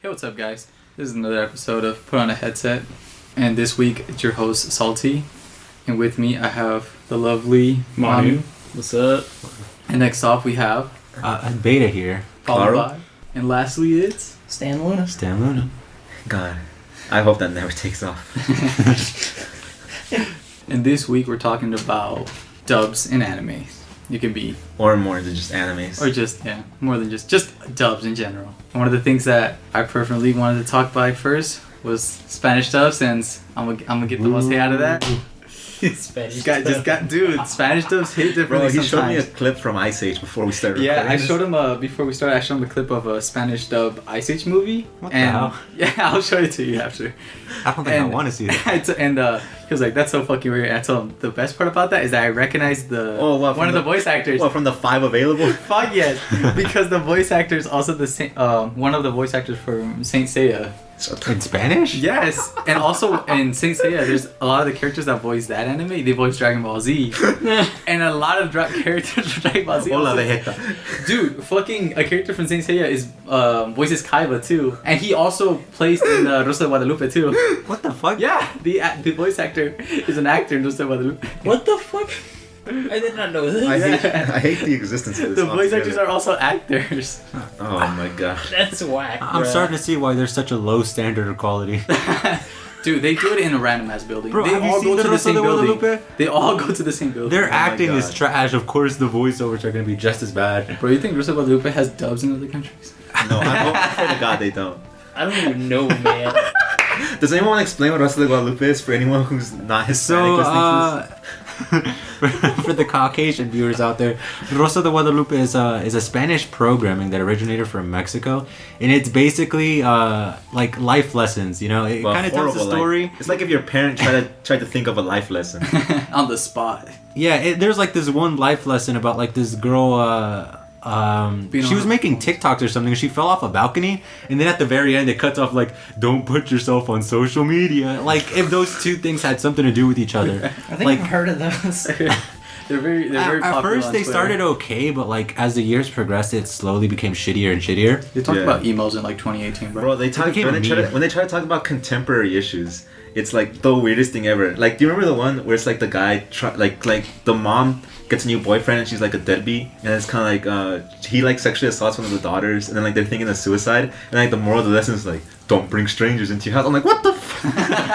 Hey, what's up, guys? This is another episode of Put on a Headset, and this week it's your host, Salty, and with me I have the lovely Manu. What's up? And next off we have Beta here. followed by, and lastly it's Stan Luna. Stan Luna. God, I hope that never takes off. And this week we're talking about dubs in anime. You could be, Or more than just animes. or just more than just dubs in general. And one of the things that I personally wanted to talk about first was Spanish dubs, since I'm gonna get the most hate out of that. Spanish. Dude, Spanish dubs hit differently Bro, he showed me a sometimes. clip from Ice Age before we started Yeah, recording I this. showed him before we started. I showed him a clip of a Spanish dub Ice Age movie. What the and hell? Yeah, I'll show it to you after. I don't think I want to see that. And he was like, "That's so fucking weird." I told him the best part about that is that I recognized one of the voice actors. Well, from the 5 available? Fuck yes, because the voice actor is also the same. One of the voice actors from Saint Seiya. In Spanish? Yes, and also in Saint Seiya, there's a lot of the characters that voice that anime. They voice Dragon Ball Z, and a lot of characters from Dragon Ball Z. Hola, also- Vegeta. Dude, fucking a character from Saint Seiya is voices Kaiba too, and he also plays in Rosa de Guadalupe too. What the fuck? Yeah, the voice actor is an actor in Rosa de Guadalupe. What the fuck? I did not know this. I hate the existence of this. The voice altogether. actors are also actors. Oh my god. That's whack. I'm bruh. starting to see why there's such a low standard of quality. Dude, they do it in a random ass building. Bro, they have you all seen go the to the Rosa same de building. Guadalupe? They all go to the same building. Their my acting is God. trash. Of course, the voiceovers are going to be just as bad. Bro, you think Rosa de Guadalupe has dubs in other countries? No, I pray to God they don't. I don't even know, man. Does anyone want to explain what Rosa de Guadalupe is for anyone who's not Hispanic So, listening to this? for the Caucasian viewers out there, Rosa de Guadalupe is a Spanish programming that originated from Mexico, and it's basically like life lessons. You know, it Well, kind of tells the horrible, story. Like, it's like if your parent tried to think of a life lesson. On the spot. Yeah, there's like this one life lesson about like this girl. She was making TikToks or something. And she fell off a balcony, and then at the very end, it cuts off like, "Don't put yourself on social media." Like if those two things had something to do with each other. I think Like- I've heard of those. They're very At popular first, on they Twitter. started okay, but like as the years progressed, it slowly became shittier and shittier. They talked Yeah. about emos in like 2018, bro. Bro, they talk became when a they, try to, meme. when they try to talk about contemporary issues. It's like the weirdest thing ever. Like, do you remember the one where it's like the guy like the mom gets a new boyfriend and she's like a deadbeat, and it's kind of like he like sexually assaults one of the daughters, and then like they're thinking of suicide, and like the moral of the lesson is like, don't bring strangers into your house. I'm like, what the fuck?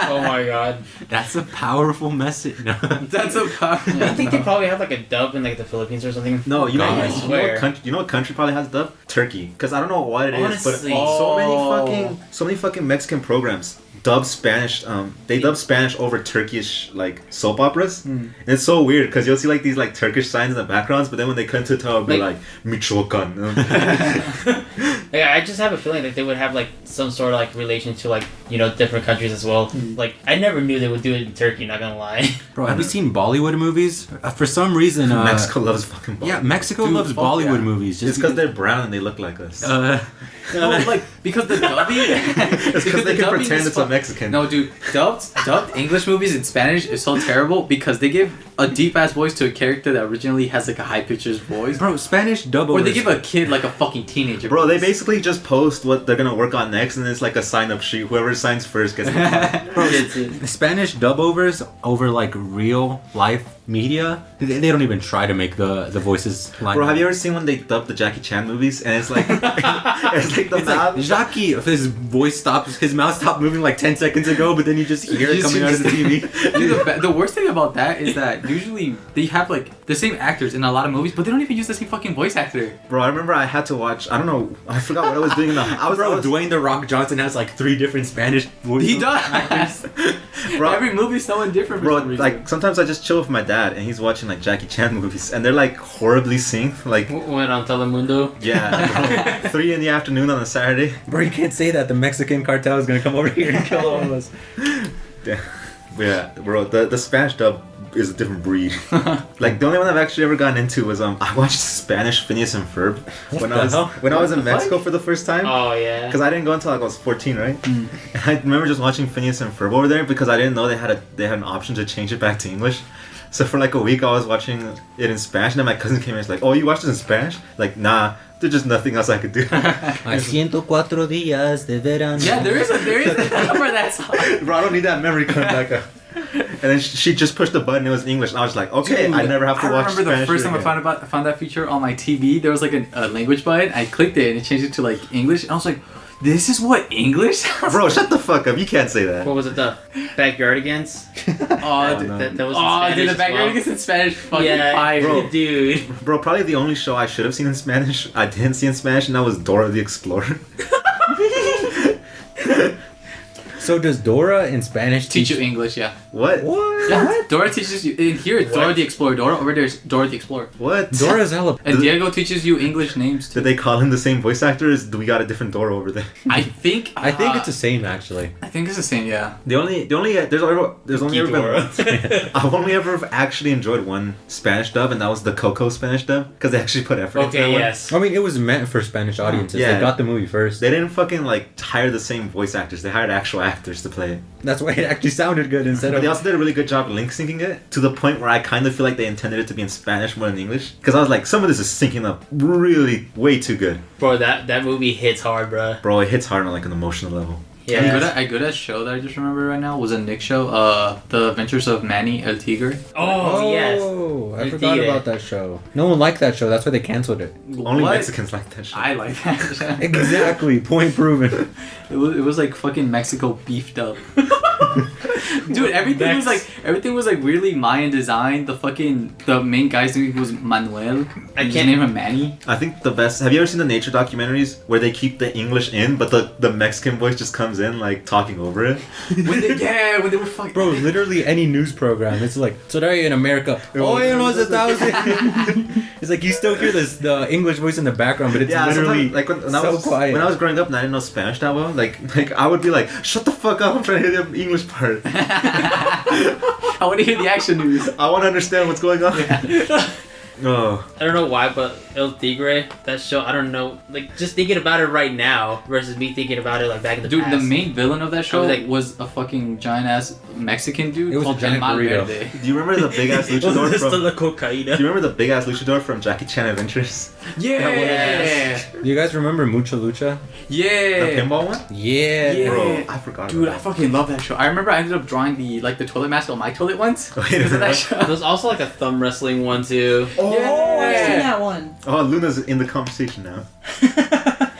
Oh my god. That's a powerful message. No. That's a powerful. I think they probably have like a dub in like the Philippines or something. No, you know, God, I you know swear. what country probably has dub? Turkey. Because I don't know what it is, Honestly. but so many fucking Mexican programs dub Spanish. They dub Spanish over Turkish like soap operas, and it's so weird because you'll see like these like Turkish signs in the backgrounds, but then when they cut to it, it'll be like Michoacan. Like, I just have a feeling that they would have like some sort of like relation to like, you know, different countries as well. Like I never knew they would do it in Turkey, not gonna lie. Bro, have you seen Bollywood movies? For some reason, Mexico loves fucking. Yeah, Bollywood. Mexico Dude, loves fuck Bollywood yeah. movies. It's because they're brown and they look like us. No, like because the dubbing. It's because they the can dubbing pretend is it's a Mexican. No, dude, dubbed English movies in Spanish is so terrible because they give a deep ass voice to a character that originally has like a high pitched voice, Bro, Spanish dub or over. they give a kid like a fucking teenager. Bro, they voice. basically just post what they're gonna work on next, and it's like a sign up sheet. Whoever signs first gets the Bro, It's- it's- Spanish dub overs over like real life media. They don't even try to make the voices line. Bro, have you ever seen when they dub the Jackie Chan movies and it's like it's like the It's mouth? like Jackie, if his voice stops, his mouth stopped moving like 10 seconds ago, but then you just hear it You coming out of the TV. Dude, the worst thing about that is that usually they have like the same actors in a lot of movies, but they don't even use the same fucking voice actor. Bro, I remember I had to watch. I don't know. I forgot what I was doing in the. I was, Dwayne the Rock Johnson has like 3 different Spanish voices. He does. Bro, Every movie's someone different. For bro, some reason. like sometimes I just chill with my dad and he's watching like Jackie Chan movies and they're like horribly synced. Like, Went on Telemundo. yeah, bro, 3 in the afternoon on a Saturday. Bro, you can't say that. The Mexican cartel is gonna come over here and kill all of us. Yeah, bro, the Spanish dub is a different breed. Like the only one I've actually ever gotten into was I watched Spanish Phineas and Ferb when I was in Mexico for the first time. Oh yeah. Because I didn't go until like I was 14, right? And I remember just watching Phineas and Ferb over there because I didn't know they had an option to change it back to English. So for like a week I was watching it in Spanish, and then my cousin came in and was like, "Oh, you watched this in Spanish?" Like, nah, There's just nothing else I could do. Hay 104 días de verano. Yeah, there is a number that song. Bro, I don't need that memory card back up. And then she just pushed the button. It was in English, and I was like, okay, Dude, I never have to watch. I remember Spanish the first time again. I found that feature on my TV. There was like a language button. I clicked it and it changed it to like English. And I was like, this is what English sounds Bro, like? shut the fuck up. You can't say that. What was it? The Backyardigans? Oh, no. That was in oh, Spanish dude, the as background well. is in Spanish. Fucking Yeah, fire. bro. dude. Bro, probably the only show I should have seen in Spanish, I didn't see in Spanish, and that was Dora the Explorer. So does Dora in Spanish Teach you English, yeah. What? Yeah. Dora teaches you. In here, it's Dora What? the Explorer. Dora over there is Dora the Explorer. What? Dora's hella. And Diego teaches you English names too. Did they call him the same voice actor? Or do we got a different Dora over there? I think. I think it's the same actually. I think it's the same. Yeah. There's only ever Dora. been I've only ever actually enjoyed one Spanish dub, and that was the Coco Spanish dub, because they actually put effort into that Okay, one. yes. I mean, it was meant for Spanish audiences. Yeah. They got the movie first. They didn't fucking like hire the same voice actors. They hired actual actors to play it. That's why it actually sounded good instead But of. they also did a really good job link syncing it to the point where I kind of feel like they intended it to be in Spanish more than English. Because I was like, some of this is syncing up really way too good. Bro, that movie hits hard, bro. Bro, it hits hard on like an emotional level. Yeah. A good at show that I just remember right now was a Nick show. The Adventures of Manny El Tigre. Oh, yes. I El forgot Tigre. about that show. No one liked that show. That's why they canceled it. Only What? Mexicans like that shit. I like that. Exactly. Point proven. It was like fucking Mexico beefed up. Dude, everything was like weirdly Mayan design. The main guy's name was Manuel. I And can't- name him Manny. I think the best. Have you ever seen the nature documentaries where they keep the English in, but the Mexican voice just comes in like talking over it? When they were fucking. Bro, literally any news program, it's like, today in America, hoy en los Estados Unidos. It's like you still hear the English voice in the background, but it's literally sometimes, like when I so was quiet. when I was growing up and I didn't know Spanish that well, like I would be like, shut the fuck up! I'm trying to hear the English part. I want to hear the action news. I want to understand what's going on. Oh, I don't know why, but El Tigre, that show, I don't know, like, just thinking about it right now versus me thinking about it, like, back in the Dude, past. the main villain of that show I was like- was a fucking giant ass Mexican dude It was a called giant El burrito. Malverde. do you remember the big ass luchador Just from? the Do cocaína. you remember the big ass luchador from Jackie Chan Adventures? Yeah, Do you guys remember Mucha Lucha? The yeah. pinball one? Yeah. Yeah. Bro, I forgot. Dude, I about fucking love that show. I remember I ended up drawing the toilet mask on my toilet once. Wait a Because of that minute. show. There's also, like, a thumb wrestling one, too. Oh, I've Yeah. seen that one. Oh, Luna's in the conversation now.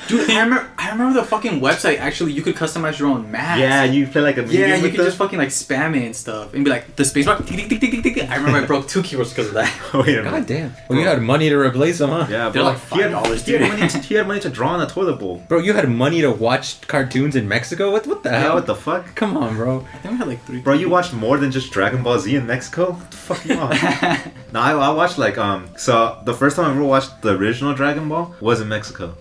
Dude, I remember the fucking website. Actually, you could customize your own mask. Yeah, you play like a medium Yeah, you with could them? just fucking like spam it and stuff, and be like the spacebar. Tick, tick, tick, tick, tick, tick. I remember I broke 2 keyboards because of that. Wait a God minute. damn. Well, you had money to replace them, huh? Yeah, They're bro. like he had $5, he had dude. money to draw on a toilet bowl. Bro, you had money to watch cartoons in Mexico? What the Yeah, hell? what the fuck? Come on, bro. I think we had like 3. Bro, you watched more than just Dragon Ball Z in Mexico? What the fuck you on? No, I watched like so the first time I ever watched the original Dragon Ball was in Mexico.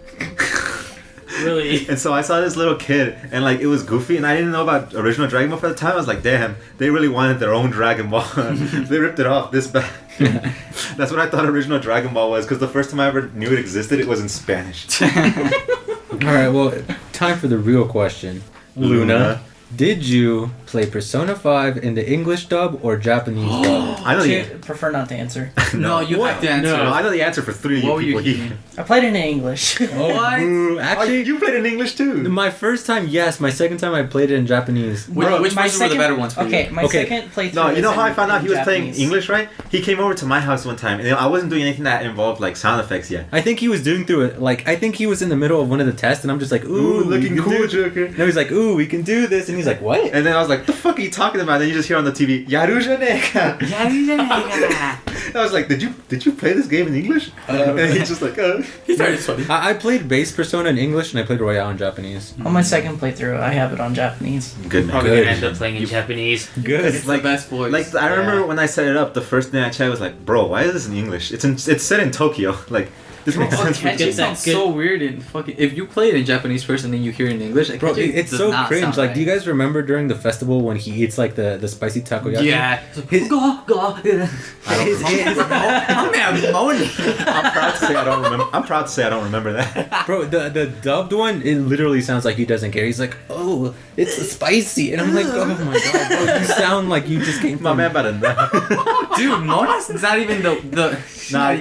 Really? And so I saw this little kid and like it was Goofy and I didn't know about original Dragon Ball at the time. I was like, damn, they really wanted their own Dragon Ball. They ripped it off this bad. That's what I thought original Dragon Ball was because the first time I ever knew it existed, it was in Spanish. Alright, well, time for the real question. Luna, did you play Persona 5 in the English dub or Japanese dub? I know the Prefer not to answer. No, you have to answer. No, I know the answer for 3 What were you people here. thinking? I played it in English. What? Ooh, Oh, actually, you played in English too. my first time, yes. My second time, I played it in Japanese. Which My ones were the second- better ones for Okay, you? my Okay. second playthrough. No, you know was how I in- found out in he was playing Japanese. English, right? He came over to my house one time, and I wasn't doing anything that involved like sound effects yet. I think he was doing through it. Like, I think he was in the middle of one of the tests, and I'm just like, ooh, we looking can cool, do- Joker. No, he's like, ooh, we can do this, and he's like, what? And then I was like, the fuck are you talking about? And then you just hear on the TV, Yaruja Neka. I was like, did you play this game in English? And he's just like, He started sweating. I played base Persona in English, and I played Royale in Japanese. On my second playthrough, I have it on Japanese. Good man. Probably Good. gonna end up playing in Japanese. Good. It's the best voice. Like I remember Yeah. when I set it up, the first thing I checked was like, bro, why is this in English? It's set in Tokyo. Like this makes Oh, sense. For Kenshi Get that sounds good- so weird in fucking. If you play it in Japanese first and then you hear it in English, like, Bro, Kenshi it's does so not cringe. sound Like, right. do you guys remember during the festival when he eats like the spicy takoyaki? Yeah. His- Go, go. I'm moaning. I'm proud to say I don't remember. I'm proud to say I don't remember that. Bro, the dubbed one, it literally sounds like he doesn't care. He's like, oh, it's spicy. And I'm like, oh my god, bro, you sound like you just came My from... man about to nut. Dude, Mona's not even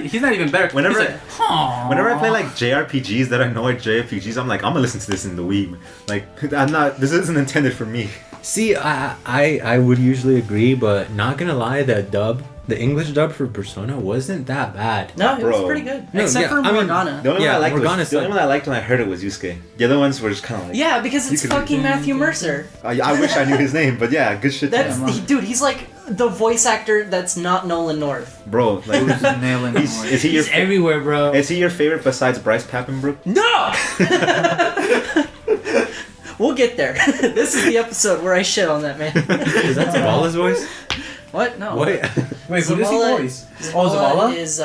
he's not even better. Whenever- he's like, "Aw." Whenever I play like JRPGs that I know are JRPGs, I'm like, I'm gonna listen to this in the Weeb. Like, this isn't intended for me. See, I would usually agree, but not gonna lie, the English dub for Persona wasn't that bad. No, it was Bro. pretty good. No, Except yeah, for I mean, Morgana. The only Yeah, one I liked Morgana was the only sucked. one I liked when I heard it was Yusuke. The other ones were just kind of like, Yeah, because You it's could- fucking Matthew Mercer. I wish I knew his name, but yeah, good shit. That's to him. dude. He's like the voice actor that's not Nolan North. Bro, like, Who's nailing is it. he your He's everywhere, bro. is he your favorite besides Bryce Pappenbrook? No. We'll get there. This is the episode where I shit on that man. Is that Zavala's voice? What? No. Wait. Wait, who does he Zavala- voice? Zavala Zavala? is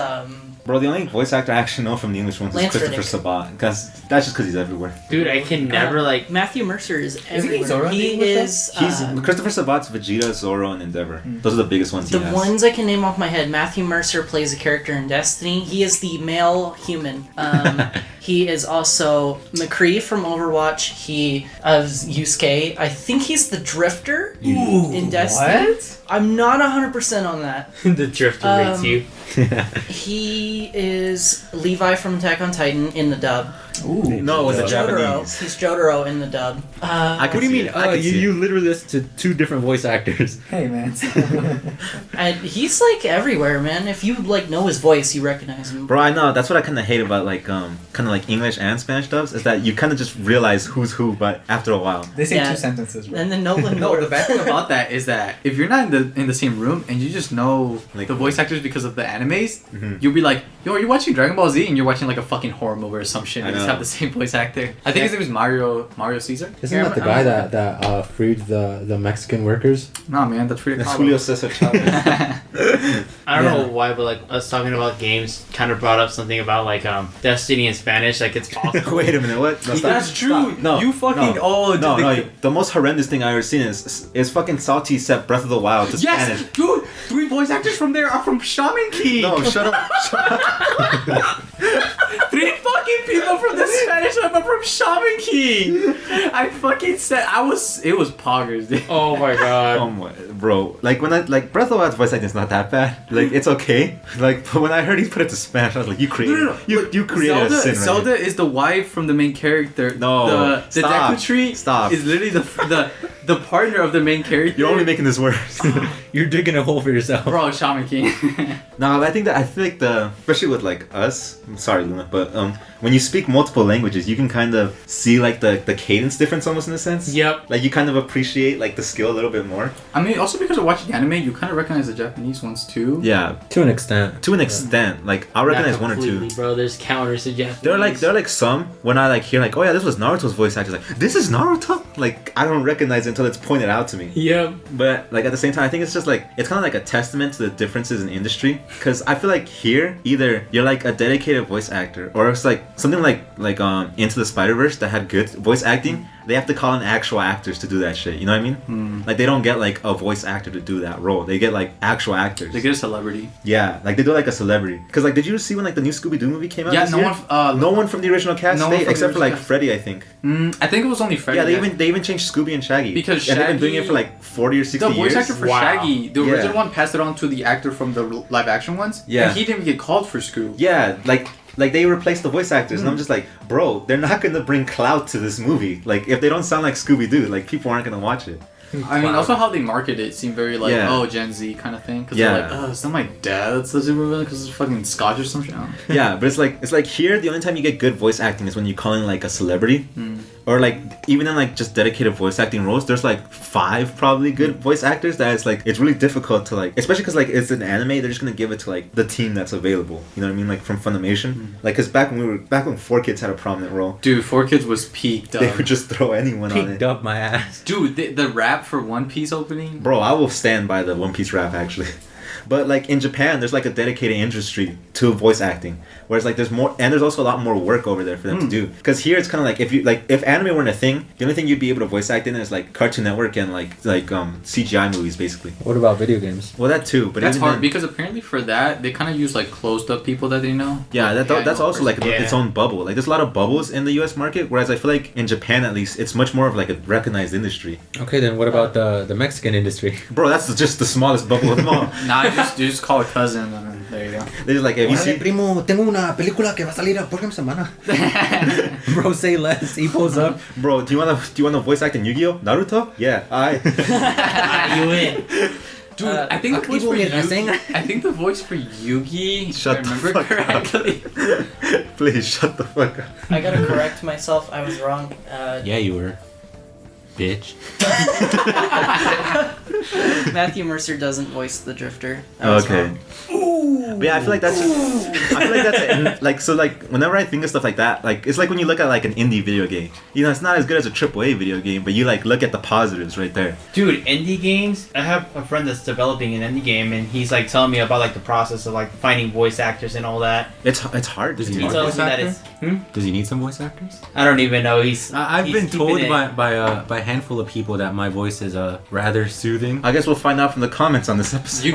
Bro, the only voice actor I actually know from the English ones is Lance Christopher Reddick. Sabat, because that's just because he's everywhere. Dude, I can never like. Matthew Mercer is Isn't he everywhere. Zoro in the He English is. He's Christopher Sabat's Vegeta, Zoro, and Endeavor. Those are the biggest ones he The has. ones I can name off my head, Matthew Mercer plays a character in Destiny. He is the male human. He is also McCree from Overwatch. He is Yusuke. I think he's the Drifter in Destiny. What? I'm not 100% on that. The drifter rates you. He is Levi from Attack on Titan in the dub. Ooh. No, it was a Jotaro. Japanese. He's Jotaro in the dub. I can What do you see mean? it. I can see it. You literally listened to two different voice actors. Hey, man. And he's like everywhere, man. If you like know his voice, you recognize him. Bro, I know. That's what I kind of hate about like kind of like English and Spanish dubs is that you kind of just realize who's who, but after a while. They say Yeah. 2 sentences, bro. And then Nolan No, North. the bad thing about that is that if you're not in the same room and you just know Like- the voice actors because of the animes, Mhm. you'll be like, yo, are you watching Dragon Ball Z? And you're watching like a fucking horror movie or some shit. I They just know. have the same voice actor. I think his name is Mario Caesar. Isn't that the guy that freed the Mexican workers? Nah, man, that's pretty That's cool. Julio Cesar Chavez. I don't know Yeah. why, but like us talking about games kind of brought up something about like Destiny in Spanish. Like it's possible. Wait a minute, what? No, stop. That's true. Stop. No, You fucking- no, oh, no, dude, no. The most horrendous thing I ever seen is fucking Salty set Breath of the Wild to Yes, Spanish. dude. 3 voice actors from there are from Shaman King. No, shut up. Shut up. 3 fucking people from the Spanish one, but from Shaman King. I fucking said it was poggers, dude. Oh my god. Oh my, bro. Like when I like Breath of the Wild's voice acting is not that bad. Like it's okay. Like but when I heard he put it to Spanish, I was like, you created, you created Zelda, a sin. Right Zelda here. is the wife from the main character. No, the stop. Deku Tree Stop. is literally the partner of the main character. You're only making this worse. You're digging a hole for yourself. bro, Shaman King. No, I feel like especially with like us. I'm sorry, Luna, but when you speak multiple languages, you can kind of see like the cadence difference almost in a sense. Yep. Like you kind of appreciate like the skill a little bit more. I mean, also because of watching anime, you kind of recognize the Japanese ones too. Yeah, To an extent. to an extent. Like I'll recognize one or two. Bro, there's counters to Japanese. There are like some when I like hear like, oh yeah, this was Naruto's voice actor. Like this is Naruto. Like I don't recognize it until it's pointed out to me. Yep. But like at the same time, I think it's just like it's kind of like a testament to the differences in industry. Because I feel like here, either you're like a dedicated voice actor, or it's like something like Into the Spider-Verse that had good voice acting. They have to call in actual actors to do that shit. You know what I mean? Like they don't get like a voice actor to do that role. They get like actual actors. They get a celebrity. Yeah, like they do like a celebrity. Because like, did you see when like the new Scooby-Doo movie came out? Yeah, this no year? one. No one from the original cast no one stayed from the except for original like cast. Freddy, I think. I think it was only Freddy. Yeah, they even changed Scooby and Shaggy. Because and they've been doing Shaggy- it for like 40 or 60 the voice years. actor for Wow. Shaggy, the Yeah. original one, passed it on to the actor from the live action ones. Yeah. And he didn't even get called for Scoob. Yeah, like they replaced the voice actors, and I'm just like, bro, they're not gonna bring clout to this movie. Like if they don't sound like Scooby Doo, like people aren't gonna watch it. I mean, also how they market it seemed very like, Yeah. oh, Gen Z kind of thing. Because Yeah. they're like, oh, it's not my dad that's the supervillain because it's fucking Scotch or some shit. I don't know. Yeah, but it's like here the only time you get good voice acting is when you call in like a celebrity, or like even in like just dedicated voice acting roles. There's like 5 probably good voice actors that it's like it's really difficult to like, especially because like it's an anime. They're just gonna give it to like the team that's available. You know what I mean? Like from Funimation. Like because back when 4Kids had a prominent role, Dude, 4Kids was peaked. they would just throw anyone on Peeked it. up my ass. Dude, the rap for One Piece opening. Bro, I will stand by the One Piece rap actually. But like in Japan, there's like a dedicated industry to voice acting. Whereas like there's more, and there's also a lot more work over there for them to do. Because here it's kind of like if anime weren't a thing, the only thing you'd be able to voice act in is like Cartoon Network and like CGI movies basically. What about video games? Well, that too, but That's even hard then- because apparently for that they kind of use like closed up people that they know. Yeah, that's also like Yeah. its own bubble. Like there's a lot of bubbles in the U.S. market, whereas I feel like in Japan at least, it's much more of like a recognized industry. Okay, then what about the Mexican industry? Bro, that's just the smallest bubble of them all. Nah, you just call a cousin and then there you go. They're just like, have you seen? primo, tengo una película que va a salir la próxima semana. Bro, say less. He pulls up. Bro, do you wanna voice act in Yu-Gi-Oh? Naruto? Yeah, You win. Dude, I think the voice for activo mi reseña. Yugi. I think the voice for Yugi. Shut if I the remember fuck up. correctly. Please shut the fuck up. I gotta correct myself. I was wrong. Yeah, you were. Bitch. Matthew Mercer doesn't voice the Drifter. I was Okay. wrong. But yeah, I feel like that's like so like whenever I think of stuff like that, like it's like when you look at like an indie video game. You know, it's not as good as a AAA video game, but you like look at the positives right there. Dude, indie games. I have a friend that's developing an indie game, and he's like telling me about like the process of like finding voice actors and all that. It's hard. Does to he He do. need tells me that actor? it's. Does he need some voice actors? I don't even know. He's. I've he's been keeping told it- by a handful of people that my voice is rather soothing. I guess we'll find out from the comments on this episode.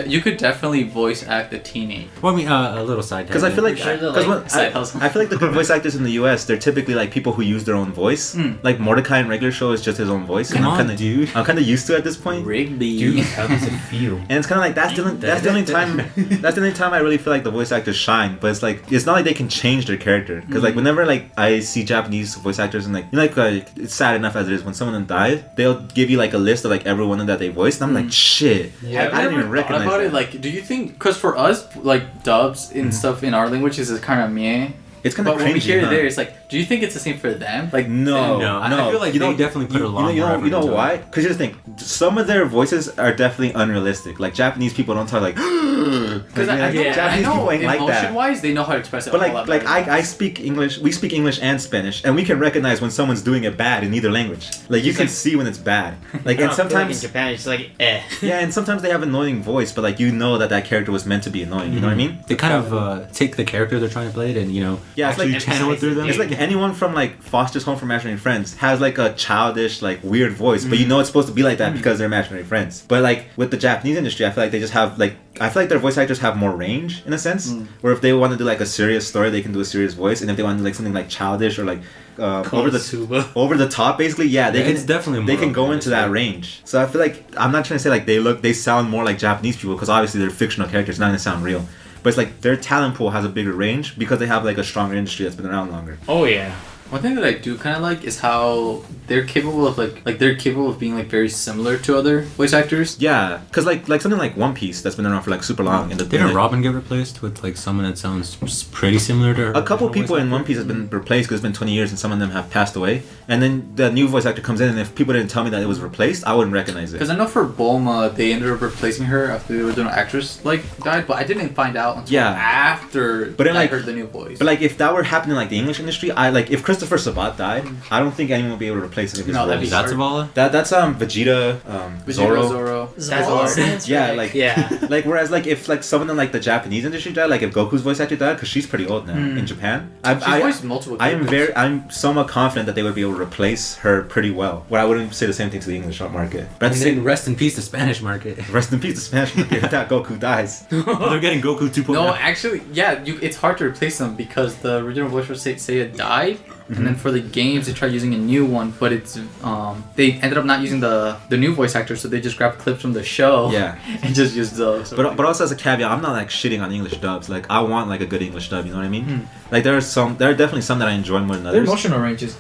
You could definitely voice act a teenage. Well, I mean, a little side. Because I feel like, Sure, they're because like side hustle. I feel like the good voice actors in the U.S. they're typically like people who use their own voice. Like Mordecai in regular show is just his own voice, Come and on, I'm kind of dude. I'm kind of used to it at this point. Wrigley. Dude, how does it feel? And it's kind of like that's the only time I really feel like the voice actors shine. But it's like it's not like they can change their character because like whenever like I see Japanese voice actors and like you know, like it's sad enough as it is when someone dies, they'll give you like a list of like everyone that they voiced, and I'm like shit. Yeah, I didn't even recognize about that. it. Like, do you think? Because for us, like dubs and stuff in our languages is kind of meh. It's kind of But when we cringy. hear it huh? there, it's like, do you think it's the same for them? Like, No, No, I feel like you they know- definitely put a lot you more know, effort you know into why? it. Because here's the thing: some of their voices are definitely unrealistic. Like Japanese people don't talk like. Because I Japanese know people ain't like that. emotion-wise, they know how to express it. But a whole like lot better. I speak English. We speak English and Spanish, and we can recognize when someone's doing it bad in either language. Like you It's can like- see when it's bad. Like I and don't feel like in sometimes. Japan, it's like eh. Yeah, and sometimes they have an annoying voice, but like you know that character was meant to be annoying. You know what I mean? They kind of take the character they're trying to play it and Yeah, it's like actually channel it through them. It's like anyone from like Foster's Home for Imaginary Friends has like a childish, like weird voice, but you know it's supposed to be like that because they're imaginary friends. But like with the Japanese industry, I feel like they just have like I feel like their voice actors have more range in a sense. Where if they want to do like a serious story, they can do a serious voice, and if they want to do like something like childish or like over the top, basically, yeah, they Yeah, can. it's definitely they more can go open, into that yeah. range. So I feel like I'm not trying to say like they sound more like Japanese people because obviously they're fictional characters, not gonna sound real. But it's like their talent pool has a bigger range because they have like a stronger industry that's been around longer. Oh yeah. One thing that I do kind of like is how they're capable of like they're capable of being like very similar to other voice actors. Yeah, because like something like One Piece that's been around for like super long. And Didn't Robin get replaced with like someone that sounds pretty similar to her? a couple original people voice in One actor? Piece have been replaced because it's been 20 years and some of them have passed away. And then the new voice actor comes in, and if people didn't tell me that it was replaced, I wouldn't recognize it. Because I know for Bulma, they ended up replacing her after the original actress like died, but I didn't find out until Yeah. after But then, I like- heard the new voice. But like if that were happening like the English industry, I like if Christopher Sabat died, I don't think anyone would be able to replace him. If No, that'd Is be that hard. Zavala? That's Vegeta, Vegeta, Zoro. Zavala sounds Yeah, right. like Yeah. like whereas like if like someone in like the Japanese industry died, like if Goku's voice actor died, because she's pretty old now in Japan. She's voiced multiple characters. I'm somewhat confident that they would be able to replace her pretty well. Where I wouldn't say the same thing to the English market. But at And the then same, rest in peace, the Spanish market. rest in peace, the Spanish market. If that Goku dies. They're getting Goku 2.0. No, actually, yeah, it's hard to replace them because the original voice for Seiya died, and then for the games they tried using a new one, but it's they ended up not using the new voice actor, so they just grabbed clips from the show, Yeah. and just used those. But also as a caveat, I'm not like shitting on English dubs. Like I want like a good English dub. You know what I mean? Like there are definitely some that I enjoy more than Their others. emotional range is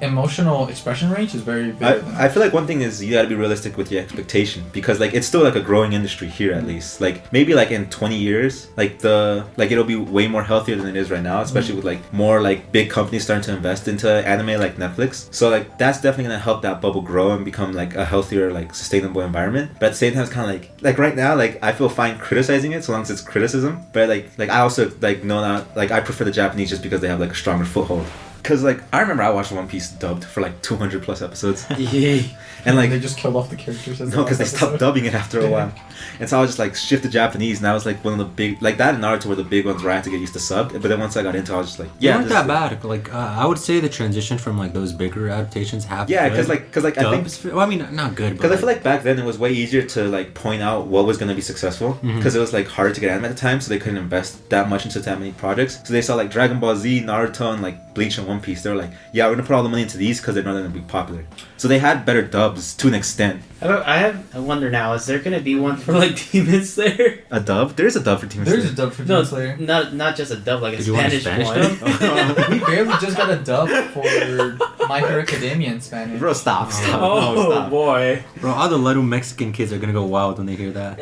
emotional expression range is very big. I feel like one thing is you gotta be realistic with your expectation because like it's still like a growing industry here at least. Like maybe like in 20 years, like it'll be way more healthier than it is right now, especially with like more like big companies starting to invest into anime like Netflix. So like that's definitely gonna help that bubble grow and become like a healthier like sustainable environment. But at the same time, it's kind of like right now, like I feel fine criticizing it so long as it's criticism. But like I also like know that like I prefer the Japanese just because they have like a stronger foothold. Cause like I remember I watched One Piece dubbed for like 200 plus episodes, Yay. and like they just killed off the characters. no, because they stopped dubbing it after a while. And so I was just like shift to Japanese, and that was like one of the big, like that and Naruto were the big ones where I had to get used to subbed. But then once I got into it, I was just like, Yeah, yeah, not this that is- bad. Like I would say the transition from like those bigger adaptations have. Yeah, good because like I think dubs. Well, I mean, not good. because I feel like back then it was way easier to like point out what was gonna be successful because it was like hard to get anime at the time, so they couldn't invest that much into that many projects. So they saw like Dragon Ball Z, Naruto, and like Bleach and One Piece. They were like, yeah, we're gonna put all the money into these because they're not gonna be popular. So they had better dubs to an extent. I wonder now, is there gonna be one for like Demon Slayer? A dub? There is a dub for Demon There's Slayer. a dub for No, Demon Slayer. not just a dub, like a Did you want a Spanish, Spanish one. dub? We barely just got a dub for My Hero Academia in Spanish. Bro, stop. Oh No, stop. boy. Bro, all the little Mexican kids are gonna go wild when they hear that.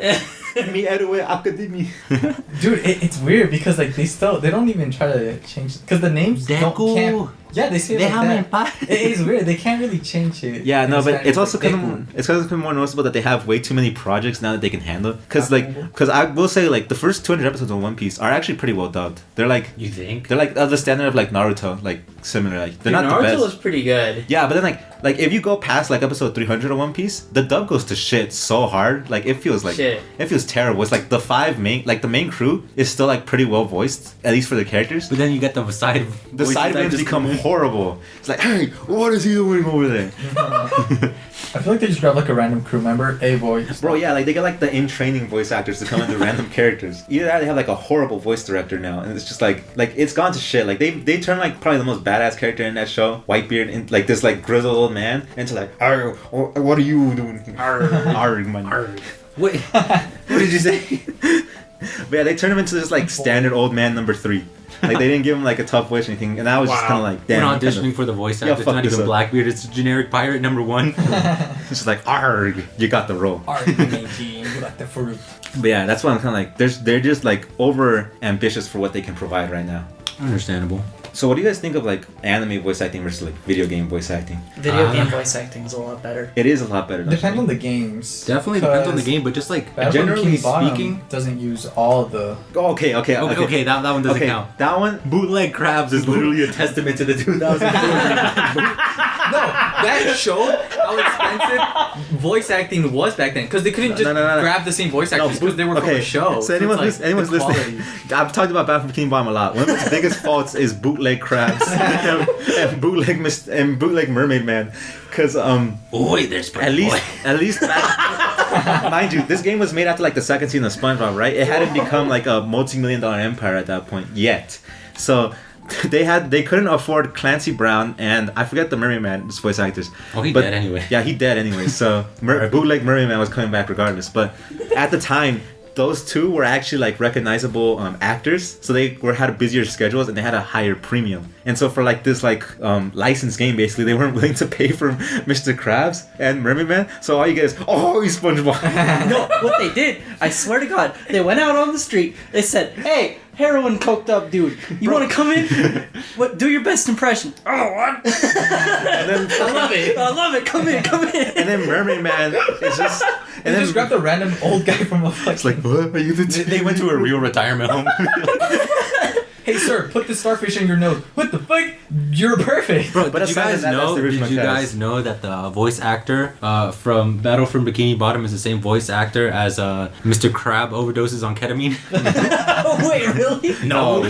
Mi héroe academia. Dude, it's weird because like they don't even try to change because the names can't. Yeah, they say it like that. It is weird. They can't really change it. Yeah, in no, but Spanish, it's also like, kind of it's kind of more noticeable that they have way too many projects now that they can handle. Because I will say like the first 200 episodes of One Piece are actually pretty well dubbed. They're like You think? they're like of the standard of like Naruto, like similar. Like they're Dude, not the Naruto best. was pretty good. Yeah, but then like if you go past like episode 300 of One Piece, the dub goes to shit so hard. Like it feels like Shit. it feels terrible. It's like the the main crew is still like pretty well voiced, at least for the characters. But then you get the side. The voices side that names just become come in. horrible. It's like, hey, what is he doing over there? I feel like they just grab like a random crew member. Hey boy. Bro, yeah, like they get like the in training voice actors to come into random characters. Either that, or they have like a horrible voice director now, and it's just like it's gone to shit. Like they turn like probably the most badass character in that show, Whitebeard, and like this like grizzled old man, into like, "Arr, what are you doing? Arr, man. Wait, What did you say? But yeah, they turn him into this like standard old man number 3. Like they didn't give him like a tough voice or anything, and I was just kind of like, we're damn. not I'm auditioning kinda- for the voice Yeah, actor. It's fuck not this even up. Blackbeard. It's generic pirate number 1. It's just like, arg, you got the role. RPG, you like the fruit. But yeah, that's why I'm kind of like, they're just like over ambitious for what they can provide right now. Understandable. So what do you guys think of like anime voice acting versus like video game voice acting? Video game voice acting is a lot better. It is a lot better. Depends on the games. Definitely depends on the game, but just like Battle generally Bikini Bottom speaking. doesn't use all the. Okay, Okay, that one doesn't okay. count. That one. Bootleg Crabs is literally a testament to the 2000. No, that showed how expensive voice acting was back then because they couldn't just No. grab the same voice actors because they were from a show. So anyone it's anyone's the listening, quality. I've talked about Battle for Bikini Bottom a lot. One of its biggest faults is bootleg crabs and bootleg Mermaid Man, because Boy, there's at least mind you, this game was made after like the second season of SpongeBob, right? It hadn't become like a multi-million-dollar empire at that point yet, so. They couldn't afford Clancy Brown and I forget the Mermaid Man's voice actors. Oh, he But- dead anyway. Yeah, he dead anyway. So bootleg Mermaid Man was coming back regardless. But at the time, those two were actually like recognizable actors. So they had busier schedules and they had a higher premium. And so for like this like licensed game, basically they weren't willing to pay for Mr. Krabs and Mermaid Man. So all you get is he's SpongeBob. No, what they did, I swear to God, they went out on the street. They said, "Hey, heroin coked up dude, you want to come in? What? Do your best impression." Oh, what? And then I love it. I love it. Come in. Come in. and then Mermaid Man is just And just grabbed a random old guy from a fucking. it's like what are you the They went to a real retirement home. Hey sir, put the starfish in your nose. What the fuck? You're perfect. Bro, But did you guys that's know? the Did original you cast. guys know that the voice actor from Battle from Bikini Bottom is the same voice actor as Mr. Crab overdoses on ketamine? Oh wait, really? No,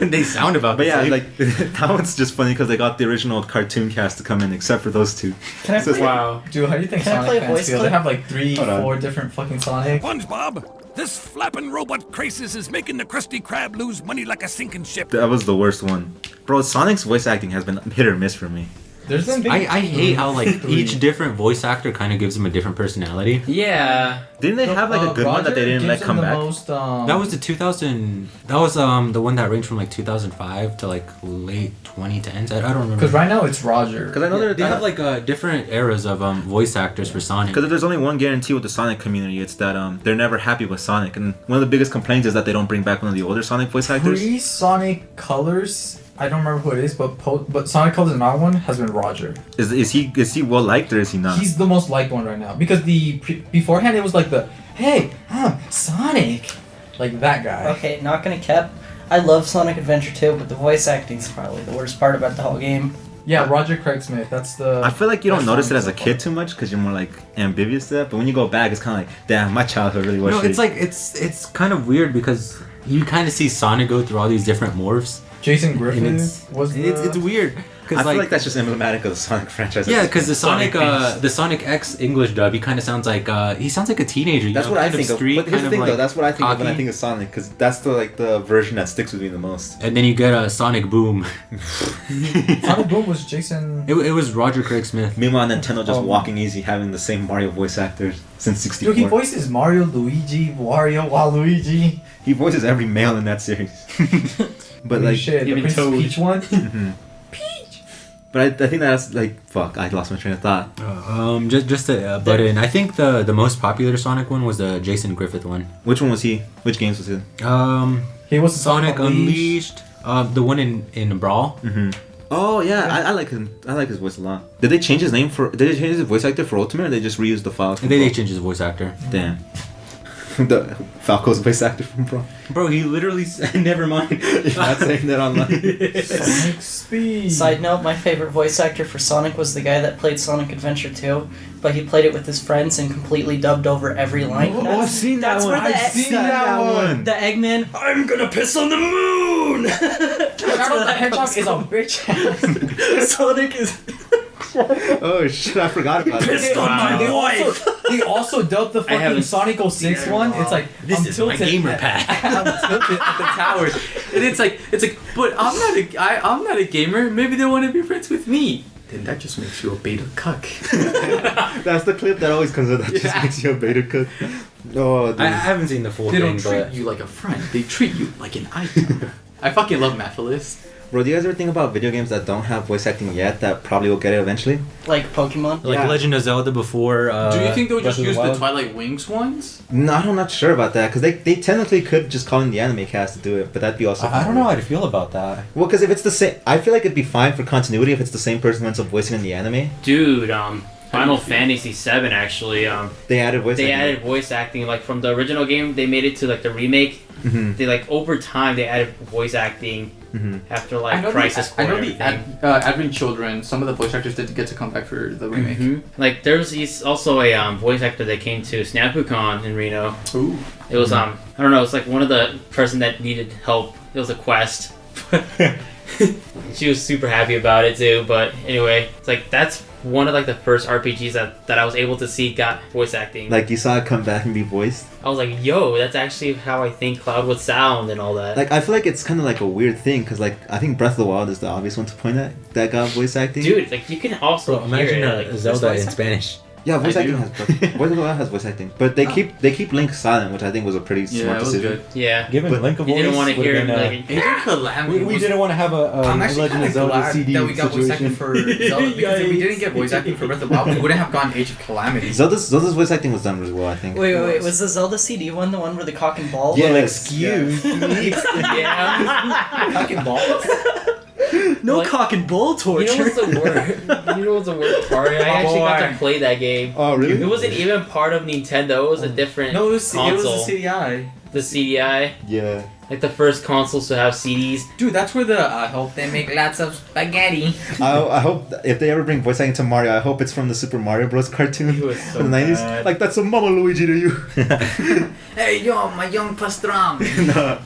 they sound about. But the yeah, same. like that one's just funny because they got the original cartoon cast to come in, except for those two. Can I So it's play? Wow. Dude, how do you think Can I play Sonic a fans voice feel? clip? They have like 3, Hold on. 4 different fucking Sonic. SpongeBob, this flapping robot Krasis is making the Krusty Krab lose money like a sinking ship. That was the worst one, bro. Sonic's voice acting has been hit or miss for me. There's been big. I hate how like 3. each different voice actor kind of gives him a different personality. Yeah. Didn't they have like a good one that they didn't let gives come him the back? Most, That was the 2000. That was the one that ranged from like 2005 to like late 2010s. I don't remember. because right now it's Roger. Because I know They have like different eras of voice actors for Sonic. because there's only one guarantee with the Sonic community. It's that they're never happy with Sonic, and one of the biggest complaints is that they don't bring back one of the older Sonic voice actors. Pre-Sonic Colors, I don't remember who it is, but Sonic Colors and that one has been Roger. Is he well liked or is he not? He's the most liked one right now because beforehand it was like the hey, I'm Sonic, like that guy. Okay, not gonna cap. I love Sonic Adventure 2, but the voice acting's probably the worst part about the whole game. Yeah, Roger Craig Smith. That's the. I feel like you don't best notice it as a Sonic so kid too much because you're more like ambiguous to that. But when you go back, it's kind of like, damn, my childhood really was. No, shitty. it's like it's kind of weird because you kind of see Sonic go through all these different morphs. Jason And Griffin it's was the. it's weird. I feel like that's just emblematic of the Sonic franchise. Yeah, because the Sonic the Sonic X English dub, he kind of sounds like a teenager. You That's know, what I kind think of. street, But here's kind the of thing, like though. That's what I think of when I cocky. think of Sonic, because that's the version that sticks with me the most. And then you get a Sonic Boom. Sonic Boom was Jason. It was Roger Craig Smith. Meanwhile, Nintendo just Oh. walking easy, having the same Mario voice actors since Dude, '64. he voices Mario, Luigi, Wario, Waluigi. He voices every male in that series. But Holy like, shit, the even Princess Toad. Peach one. but I think that's like, fuck, I lost my train of thought. Just to butt in, I think the most popular Sonic one was the Jason Griffith one. Which one was he? Which games was it? He was Sonic Unleashed. The one in Brawl. Oh yeah, I like him. I like his voice a lot. Did they change his name for? Did they change his voice actor for Ultimate, or they just reused the files? From They Brawl? changed his voice actor. Damn. The Falco's voice actor from Brawl. Bro, he literally said, never mind. You're not saying that online. Sonic Speed. Side note, my favorite voice actor for Sonic was the guy that played Sonic Adventure 2, but he played it with his friends and completely dubbed over every line. Oh, I've seen that that's one. where the I've seen that one. The Eggman, I'm gonna piss on the moon! Harold the Hedgehog is a bitch. Sonic is... Oh shit, I forgot about Pissed that. on my They wife! They also dubbed the fucking haven't Sonic 06 seen it one. in a It's like, This I'm is my tilted gamer at- pad. I'm tilted at the towers, and it's like, but I'm not a gamer. Maybe they want to be friends with me. Then that just makes you a beta cuck. That's the clip that always comes up. That just Yeah. makes you a beta cook. Oh, dude. I haven't seen the full They thing, don't treat but you like a friend. They treat you like an item. I fucking love Mathalist. Bro, do you guys ever think about video games that don't have voice acting yet that probably will get it eventually? Like Pokemon? like Yeah. Legend of Zelda before. Do you think they would Breath just of use the Wild? Twilight Wings ones? No, I'm not sure about that because they technically could just call in the anime cast to do it, but that'd be also. I don't know how to feel about that. Well, because if it's the same, I feel like it'd be fine for continuity if it's the same person who ends up voicing in the anime. Dude, Final Fantasy VII actually, They added voice. they acting. added voice acting like from the original game. They made it to like the remake. Mhm. They like over time they added voice acting Mhm. after I like know Crisis the, I Core. know and the everything. Advent Children. Some of the voice actors did get to come back for the remake. Mhm. Like there's also a voice actor that came to SnapuCon in Reno. Ooh. It was I don't know, it's like one of the person that needed help. It was a quest. She was super happy about it too, but anyway, it's like that's one of like the first RPGs that I was able to see got voice acting. Like you saw it come back and be voiced. I was like, yo, that's actually how I think Cloud would sound and all that. Like I feel like it's kind of like a weird thing because like I think Breath of the Wild is the obvious one to point at that got voice acting. Dude, like you can also Bro, imagine hear it, like, Zelda voice in acting. Spanish. Yeah, voice I acting do. has Breath of the Wild has voice acting, but they keep Link silent, which I think was a pretty Yeah, smart it was decision. good. Yeah. Giving But Link a You didn't voice want to would've hear him been, like Agent Calamity. we didn't want to have a I'm actually Legend kind of of Zelda glad CD that we got voice acting situation. for Zelda because if we didn't get voice acting for Breath of the Wild, we wouldn't have gotten Age of Calamity. Zelda's voice acting was done really well, I think. Wait, was the Zelda CD one the one where the cock and ball? Yeah, look- excuse me. yeah. Fucking balls. No Like- cock and ball You know what's the word? You know what's the word part? I actually got to play that game. Oh really? It wasn't even part of Nintendo. It was a different No, it was console. the CDI. The CDI, Yeah. like the first consoles to have CDs. Dude, that's where the I hope they make lots of spaghetti. I hope if they ever bring voice acting to Mario, I hope it's from the Super Mario Bros. Cartoon It was so from the 90s. bad. Like that's a Mama Luigi to you. Hey, yo, my young pastram. No.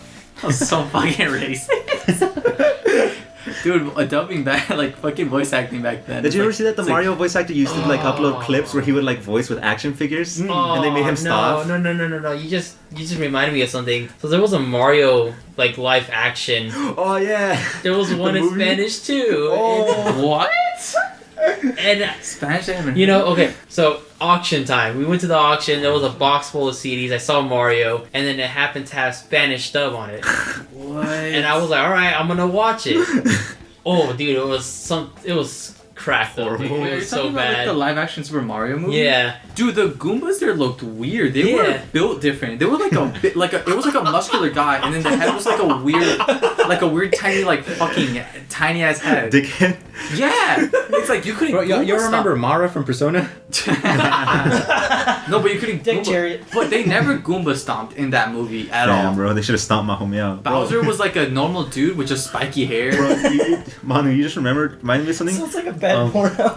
I was so fucking racist. Dude, dubbing back, like fucking voice acting back then. Did it's you ever like- see that the it's like- Mario voice actor used to like upload Oh. clips where he would like voice with action figures, and they made him Oh, stop? No. You just reminded me of something. So there was a Mario like live action. Oh yeah. There was The one in movie? Spanish too. Oh. What? And Spanish anime. you know, okay, so auction time. We went to the auction. There was a box full of CDs. I saw Mario, and then it happened to have Spanish dub on it. What? And I was like, all right, I'm gonna watch it. Oh, dude, it was crack though. Dude. Wait, It are you was so talking about like bad. the live action Super Mario movie? Yeah. Dude, the Goombas there looked weird. They were built different. They were like a bit it was like a muscular guy, and then the head was like a weird tiny like fucking tiny ass head. Dickhead. Yeah, it's like you couldn't. Bro, you Goomba remember Mara from Persona? No, but you couldn't. Dick Goomba, Chariot. but they never Goomba stomped in that movie at all. Damn, bro, they should have stomped my homie out. Bowser was like a normal dude with just spiky hair. Bro, Manu, you just remembered me of something? Sounds like a bad porno.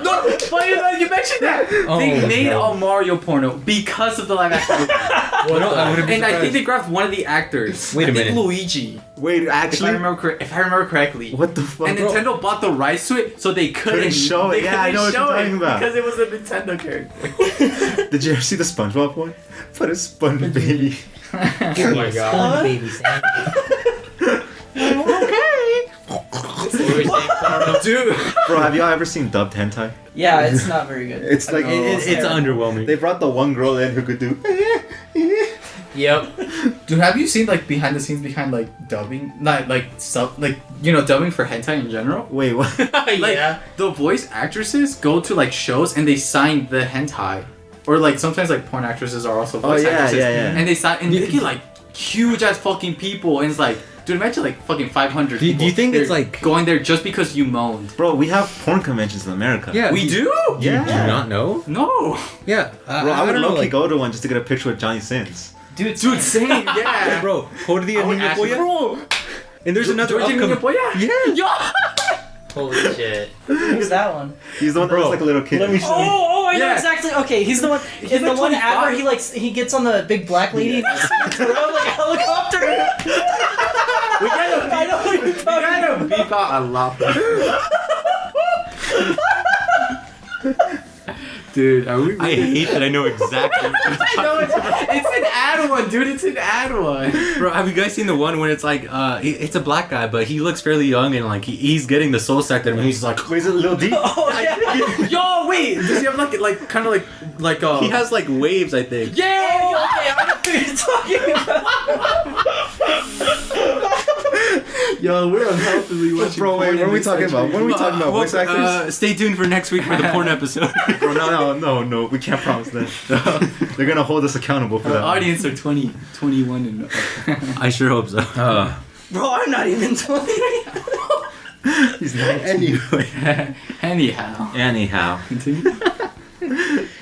No, but you mentioned that they made a Mario porno because of the live action movie. And I think they grabbed one of the actors. Wait a I think minute. Luigi. Wait, If actually, I remember correctly. what the fuck? And bro? Nintendo bought the rights to it, so they couldn't show it. they Yeah, I couldn't know what you're show it talking about. because it was a Nintendo character. Did you ever see the SpongeBob one? Put a sponge baby. Oh my god. Babies. Dude. Bro, have y'all ever seen dubbed hentai? Yeah, it's not very good. It's like It's underwhelming. they brought the one girl in who could do. Yep. Dude, have you seen like behind the scenes behind like dubbing? Not like stuff like dubbing for hentai in general? Wait, what? Like Yeah. the voice actresses go to like shows and they sign the hentai. Or like sometimes like porn actresses are also voice yeah, actresses. yeah. And they sign and they get like huge ass fucking people and it's like dude, imagine like fucking 500 Do you people. think it's They're like- going there just because you moaned? Bro, we have porn conventions in America. Yeah, We do? Yeah. Do you not know? No. Yeah. Bro, I would don't know, low-key like, go to one just to get a picture with Johnny Sins. Dude, Same, yeah. bro, Jordi I would Niño ask Polla? bro. And there's another George upcoming. Niño Polla? Yeah. Holy shit. who's that one? He's the one that looks like a little kid. Let me show you. Oh, I know Yeah. exactly. Okay, he's the one. In the like one ad 25. where he gets on the big black lady and spins around like a helicopter. We gotta I know what you're we gotta beep out a lot. Dude, are we? I hate that I know exactly. I know it's an ad one, dude. It's an ad one. Bro, have you guys seen the one when it's like, it's a black guy, but he looks fairly young and like he's getting the soul sucked out of him. He's like, Wait, is it Lil D? Oh yeah. Yo, wait. Does he have like kind of like he has like waves, I think. Yeah. Oh, okay, I know what you're talking about. Yo, we're unhealthily watching. Bro, wait, what are we talking about? What are we talking about? Voice actors? Stay tuned for next week for the porn episode. Bro, no, we can't promise that. They're gonna hold us accountable for The that. audience are 20, 21 and up. I sure hope so. Bro, I'm not even 20. He's not. Anyway. Anyhow, continue.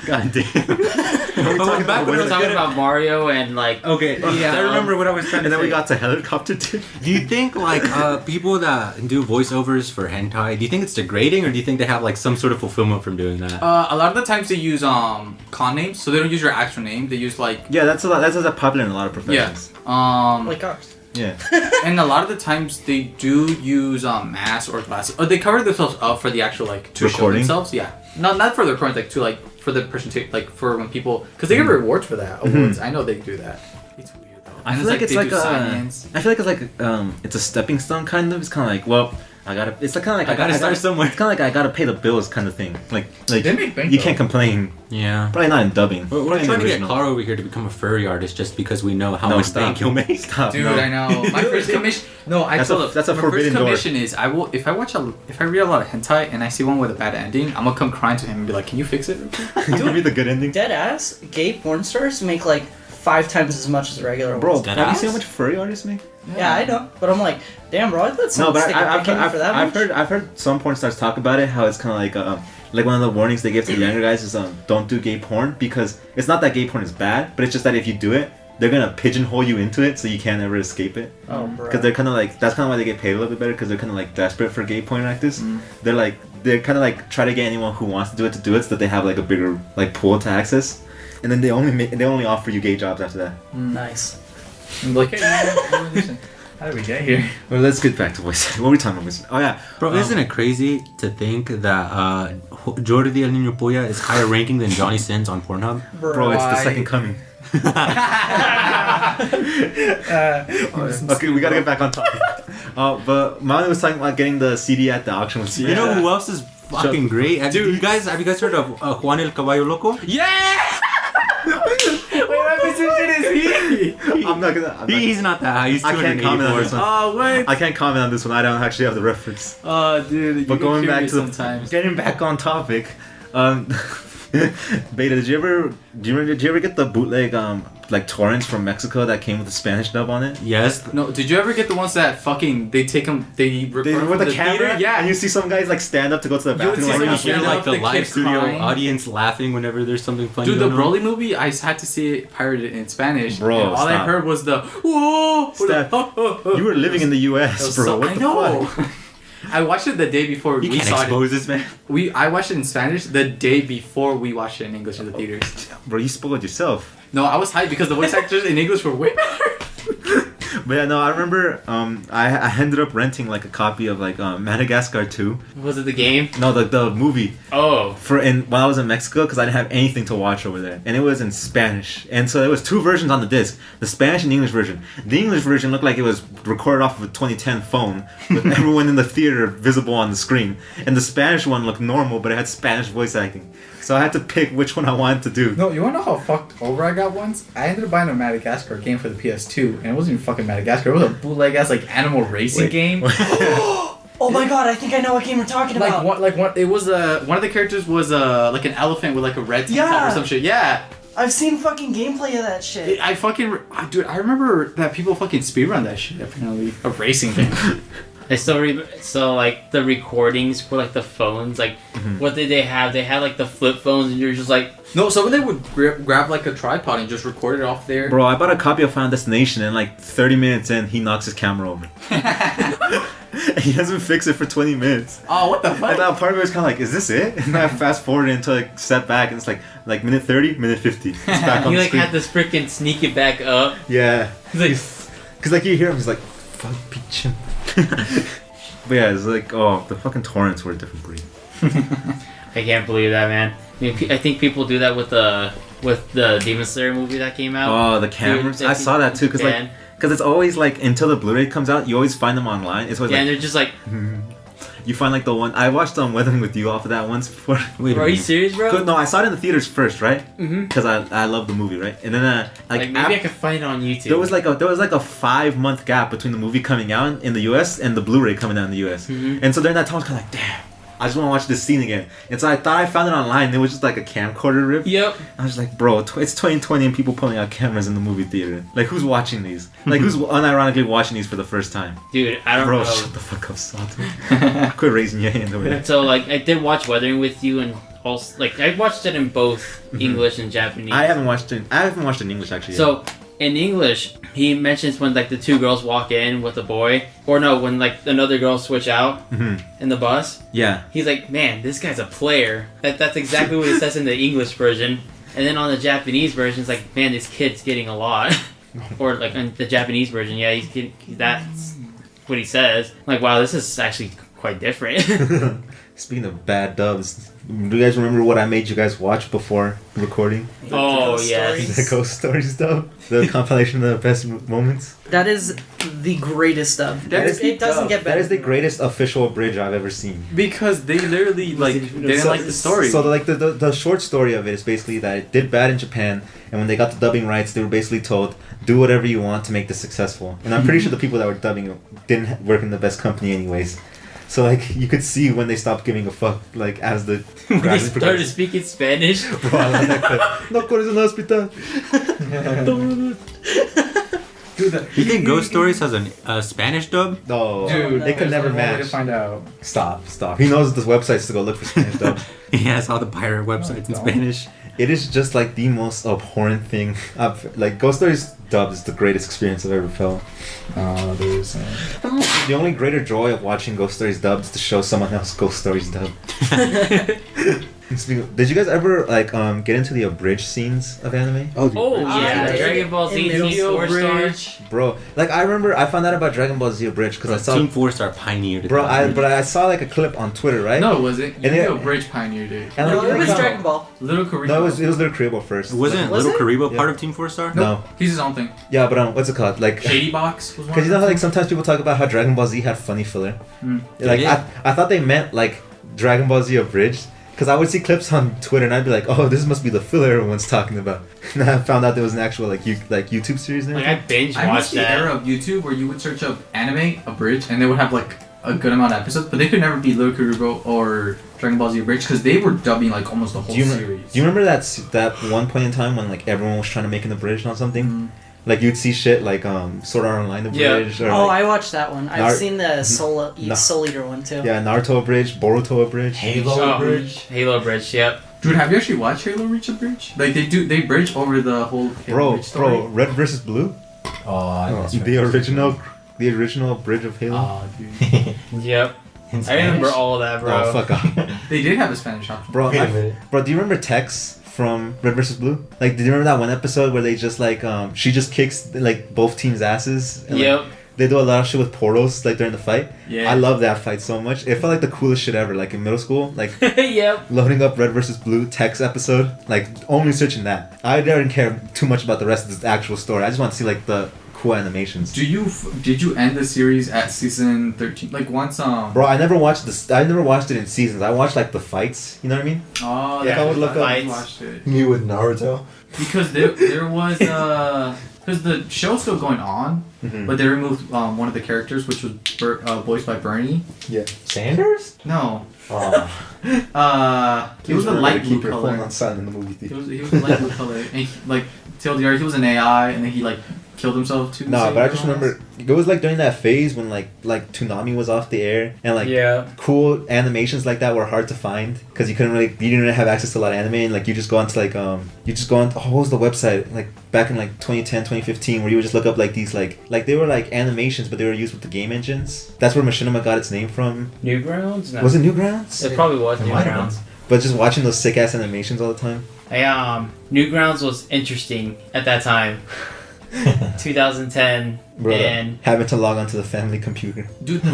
God damn. Back We when I were was talking good about Mario and like Okay, yeah, I remember what I was trying to And then say. we got to helicopter dick. Do you think like people that do voiceovers for hentai, do you think it's degrading, or do you think they have like some sort of fulfillment from doing that? A lot of the times they use con names, so they don't use your actual name. They use like Yeah, that's popular in a lot of professions. Like ours. Yeah. and a lot of the times they do use masks or glasses, or they cover themselves up for the actual like to Recording? show themselves. Yeah, not for the recording, like to like for the person to like for when people because they get rewards for that awards. I know they do that. It's weird though. I And feel like it's they like do a. sign-ins. I feel like it's like it's a stepping stone kind of. It's kind of like well, I gotta. It's like kind of like I gotta start somewhere. It's kind of like I gotta pay the bills kind of thing. Like They make bank, you though. can't complain. Yeah. Probably not in dubbing. We're Probably in trying to get original. Clara over here to become a furry artist just because we know how No, much stop. bank you'll make. Stop. Dude, no. I know. My first commission. No, I That's told a- him. that's a my forbidden first door. commission is I will if I read a lot of hentai and I see one with a bad ending, I'm gonna come crying to him and be like, "Can you fix it?" Give me the good ending. Dead ass. Gay porn stars make like 5 times as much as regular Bro, ones. have you seen how much furry artists make? Yeah, I know. But I'm like, damn, bro, I let No, someone but stick a I've dick in for that much. heard some porn stars talk about it. How it's kind of like one of the warnings they give to the younger guys is don't do gay porn because it's not that gay porn is bad, but it's just that if you do it, they're gonna pigeonhole you into it so you can't ever escape it. Oh, bro. Because they're kind of like that's kind of why they get paid a little bit better because they're kind of like desperate for gay porn actors. They're kind of like try to get anyone who wants to do it so that they have like a bigger like pool to access, and then they only offer you gay jobs after that. Nice. I'm like, "Hey, man, how did we get here?" Well, let's get back to voice. What were we talking about? Oh yeah, Bro, isn't it crazy to think that Jordi El Niño Polla is higher ranking than Johnny Sins on Pornhub? bro, it's the Why? second coming. Okay, we gotta get back on topic. But Manu was talking about getting the CD at the auction. You know who else is fucking great? Have you guys heard of Juan el Caballo Loco? Yeah. what position is he? I'm not gonna. He's not that high. He's I can't comment on 284. this one. Oh, what? I can't comment on this one. I don't actually have the reference. Oh, dude. But going back to sometimes. getting back on topic, Beta, did you ever get the bootleg like torrents from Mexico that came with the Spanish dub on it? Yes. No, did you ever get the ones that fucking they take them they record They from with the camera, theater? Yeah, and you see some guys like stand up to go to the You would bathroom. see Like, some You stand hear up, like the the live kids studio crying. audience laughing whenever there's something funny. dude, the going on. Broly movie, I had to see it pirated in Spanish. Bro, and all I stop. heard was the whoa. Or Steph, the, oh. you were living in the It U.S., was bro. so- What I the know. fuck? I watched it the day before You we can't saw expose this man. it. I watched it in Spanish the day before we watched it in English in the theaters. Bro, you spoiled yourself. No, I was hyped because the voice actors in English were way better. But yeah, no, I remember. I ended up renting like a copy of like Madagascar 2. Was it the game? No, the movie Oh. while I was in Mexico because I didn't have anything to watch over there, and it was in Spanish. And so there was two versions on the disc: the Spanish and the English version. The English version looked like it was recorded off of a 2010 phone with everyone in the theater visible on the screen, and the Spanish one looked normal, but it had Spanish voice acting. So I had to pick which one I wanted to do. No, you wanna know how fucked over I got once? I ended up buying a Madagascar game for the PS2, and it wasn't even fucking Madagascar. It was a bootleg ass like animal racing game. Oh my god, I think I know what game we're talking about. It was one of the characters was like an elephant with like a red tank top Yeah. or some shit. Yeah. I've seen fucking gameplay of that shit. Dude, I remember that people fucking speedrun that shit. Apparently, a racing thing. I still like the recordings for like the phones. Like, what did they have? They had like the flip phones, and you're just like, No, some of them would grab like a tripod and just record it off there. Bro, I bought a copy of Final Destination, and like 30 minutes in, he knocks his camera over. And he doesn't fix it for 20 minutes. Oh, what the fuck? And that part of it was kind of like, is this it? And I fast forwarded until like step back, and it's like minute 30, minute 50. It's back on you the like screen. had to freaking sneak it back up. Yeah. It's like, Because like you hear him, he's like, fuck Peach. But yeah, it's like, oh, the fucking torrents were a different breed. I can't believe that, man. I mean, I think people do that with the Demon Slayer movie that came out. Oh, the cameras. I saw that too, because like, because it's always like until the Blu-ray comes out, you always find them online. It's always yeah, and like they're just like, you find like the one I watched Weathering with You off of that once before. Wait a bro, are you minute. serious, bro? No, I saw it in the theaters first, right? Mm-hmm. Because I love the movie, right? And then Like maybe I could find it on YouTube. there was like a 5-month gap between the movie coming out in the US and the Blu-ray coming out in the US. Mhm. And so during that time I was kind of like, damn, I just want to watch this scene again. And so I thought I found it online. And it was just like a camcorder rip. Yep. I was like, bro, it's 2020 and people pulling out cameras in the movie theater. Like, who's watching these? Like, who's unironically watching these for the first time? Dude, I don't Bro, know. shut the fuck up, Sato. Quit raising your hand over there. So like, I did watch Weathering with You, and also like I watched it in both English and Japanese. I haven't watched it in English actually. So in English, he mentions when like the two girls walk in with a boy, or no, when like another girl switch out in the bus. Yeah. He's like, man, this guy's a player. That's exactly what it says in the English version. And then on the Japanese version, it's like, man, this kid's getting a lot. Or like in the Japanese version, yeah, he's getting, that's what he says. I'm like, wow, this is actually quite different. Speaking of bad dubs, do you guys remember what I made you guys watch before recording? Oh, Ghost yes. Stories. The Ghost Stories dub? The compilation of the best moments? That is the greatest dub. That is It doesn't dub. get better. That is the greatest official bridge I've ever seen. Because they literally like they didn't like the story. So the short story of it is basically that it did bad in Japan, and when they got the dubbing rights, they were basically told, do whatever you want to make this successful. And I'm pretty sure the people that were dubbing it didn't work in the best company anyways. So like you could see when they stopped giving a fuck, like as the When they graphics started progressed. speaking Spanish. Bro, I love that clip. No corres en el hospital. Dude, You think Ghost Stories has a Spanish dub? No, Dude, they could there's never no way to match. find out. Stop. He knows the websites to go look for Spanish dub. He has all the pirate websites in don't. Spanish. It is just like the most abhorrent thing. Like Ghost Stories dub is the greatest experience I've ever felt. There's. The only greater joy of watching Ghost Stories dubbed is to show someone else Ghost Stories dubbed. Did you guys ever like get into the abridged scenes of anime? Oh yeah, yeah. Dragon Ball Z In middle Team school, 4-Star. Bro, like I remember I found out about Dragon Ball Z abridged because I saw. Team 4-Star pioneered. Bro, I saw like a clip on Twitter, right? No, it wasn't. And You it- know, Bridge pioneered it. And No, like, it was no. Dragon Ball. Little Korea. No, it was Little Kuribo first. Wasn't Was Little it? Karibo Yeah. part of Team 4-Star? No. He's his own thing. Yeah, but what's it called? Like, Shady Box was one. because you know how like sometimes people talk about how Dragon Ball Z had funny filler. Like Yeah. I thought they meant like Dragon Ball Z abridged. Because I would see clips on Twitter and I'd be like, oh, this must be the filler everyone's talking about. And then I found out there was an actual like YouTube series and Like I everything. binge I watched missed the that. era of YouTube where you would search up anime abridged and they would have like a good amount of episodes, but they could never be Little Kurubo or Dragon Ball Z abridged because they were dubbing like almost the whole series. Do you remember that one point in time when like everyone was trying to make an abridged on something? Mm-hmm. Like you'd see shit like Sword Art Online abridged. Or, Oh, like, I watched that one. I've seen the Soul Eater one too. yeah, Naruto abridged, Boruto abridged. Halo Bridge. Halo Bridge, yep. Dude, have you actually watched Halo Reach Abridged? Like they bridge over the whole Halo Reach story. Bro, Red versus Blue. The original bridge of Halo. Oh, dude. Yep. I remember all of that, bro. Oh, fuck off. They did have a Spanish option. Bro, Wait a minute. bro, do you remember Tex from Red vs. Blue? Like, do you remember that one episode where they just like she just kicks like both teams' asses? And, Yep. Like, they do a lot of shit with portals like during the fight. Yeah. I love that fight so much. It felt like the coolest shit ever. Like in middle school, like Yep. loading up Red vs. Blue Tex episode, like only searching that. I didn't care too much about the rest of the actual story. I just want to see like the cool animations. Did you end the series at season 13? Like once Bro, I never watched this. I never watched it in seasons. I watched like the fights. You know what I mean? Oh, Yeah, yeah, I would look up- I watched it Me with Naruto. because there was because the show's still going on, but they removed one of the characters, which was voiced by Bernie. Yeah. Sanders? No, Oh. he was a light blue keep your phone color. on silent in the movie theater. He was a light blue color, and he, like TLDR, he was an AI, and then he like killed himself too. Nah, but I just remember it was like during that phase when like Toonami was off the air and like Yeah. cool animations like that were hard to find because you didn't really have access to a lot of anime and like you just go onto like what was the website like back in like 2010 2015 where you would just look up like these like they were like animations but they were used with the game engines. That's where Machinima got its name from. Newgrounds? No. Was it Newgrounds? It probably was It might have Newgrounds. But just watching those sick ass animations all the time. Newgrounds was interesting at that time. 2010 Bro, and having to log onto the family computer. Dude, the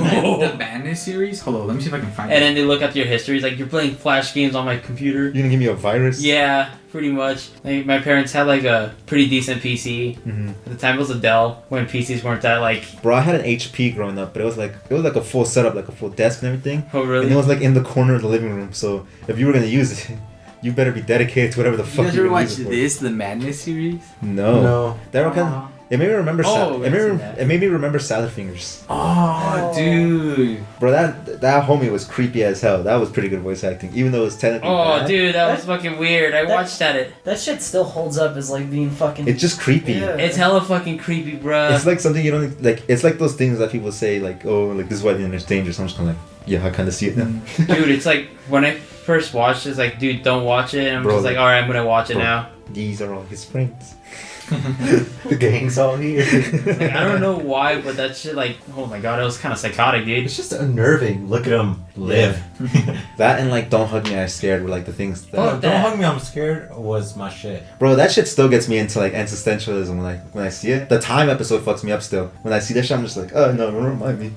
Madness series. Hold on, let me see if I can find and it. then they look up your history. It's like you're playing Flash games on my computer. You gonna give me a virus? Yeah, pretty much. Like, my parents had like a pretty decent PC. Mm-hmm. At the time it was a Dell when PCs weren't that like. Bro, I had an HP growing up, but it was like a full setup, like a full desk and everything. Oh really? And it was like in the corner of the living room. So if you were gonna use it, you better be dedicated to whatever the You fuck guys you're ever gonna watched use it for. this, the Madness series? No. That were kind of, it made me remember. Oh, it, made I've me, seen that. it made me remember Salad Fingers. Oh, dude. Bro, that homie was creepy as hell. That was pretty good voice acting, even though it was technically Oh bad. dude, that was fucking weird. I watched that. That shit still holds up as like being fucking. It's just creepy. Yeah. It's hella fucking creepy, bruh. It's like something you don't like. It's like those things that people say, like, "Oh, like this is why the internet's dangerous." I'm just kind of like, yeah, I kind of see it now. Dude, it's like when I first watched it, it's like, dude, don't watch it. And I'm Bro, just like, alright, I'm gonna watch it bro. now. These are all his friends. The gang's all here. Like, I don't know why, but that shit, like, oh my god, it was kind of psychotic, dude. It's just unnerving. Look at him live. That and like "Don't Hug Me, I'm Scared" were like the things that. Oh, that. Don't Hug Me, I'm Scared was my shit. Bro, that shit still gets me into like existentialism when I see it. The Time episode fucks me up still. When I see that shit, I'm just like, oh no, don't remind me.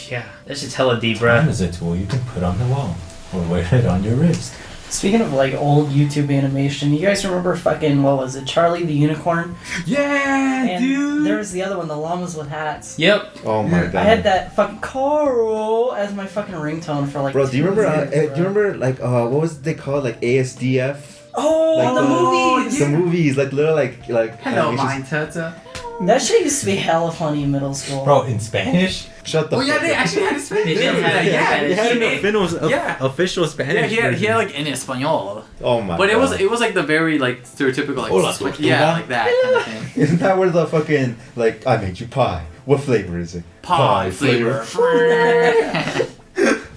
Yeah, that shit's hella deep, Time bruh. is a tool you can put on the wall or wear it on your wrist. Speaking of like old YouTube animation, you guys remember fucking what was it, Charlie the Unicorn? Yeah, And dude. there was the other one, the llamas with hats. Yep. Oh my god. I had that fucking Carl as my fucking ringtone for like. Bro, do you 2 remember? years, Do you remember like what was it they called, like ASDF? Oh, Like the the- movies. The movies, like little like Hello, animations. Mind Tata. That shit used to be hella funny in middle school. Bro, in Spanish? Shut the Oh yeah, fuck they up. actually had a Spanish. They did have it in yeah, Spanish. they had He it. made- official Spanish. Yeah, he had like en español. Oh my But god. it was like the very like stereotypical like Hola, Spanish- tortuga. yeah, like that kind of thing. Isn't that where the fucking like I made you pie? What flavor is it? Pie flavor.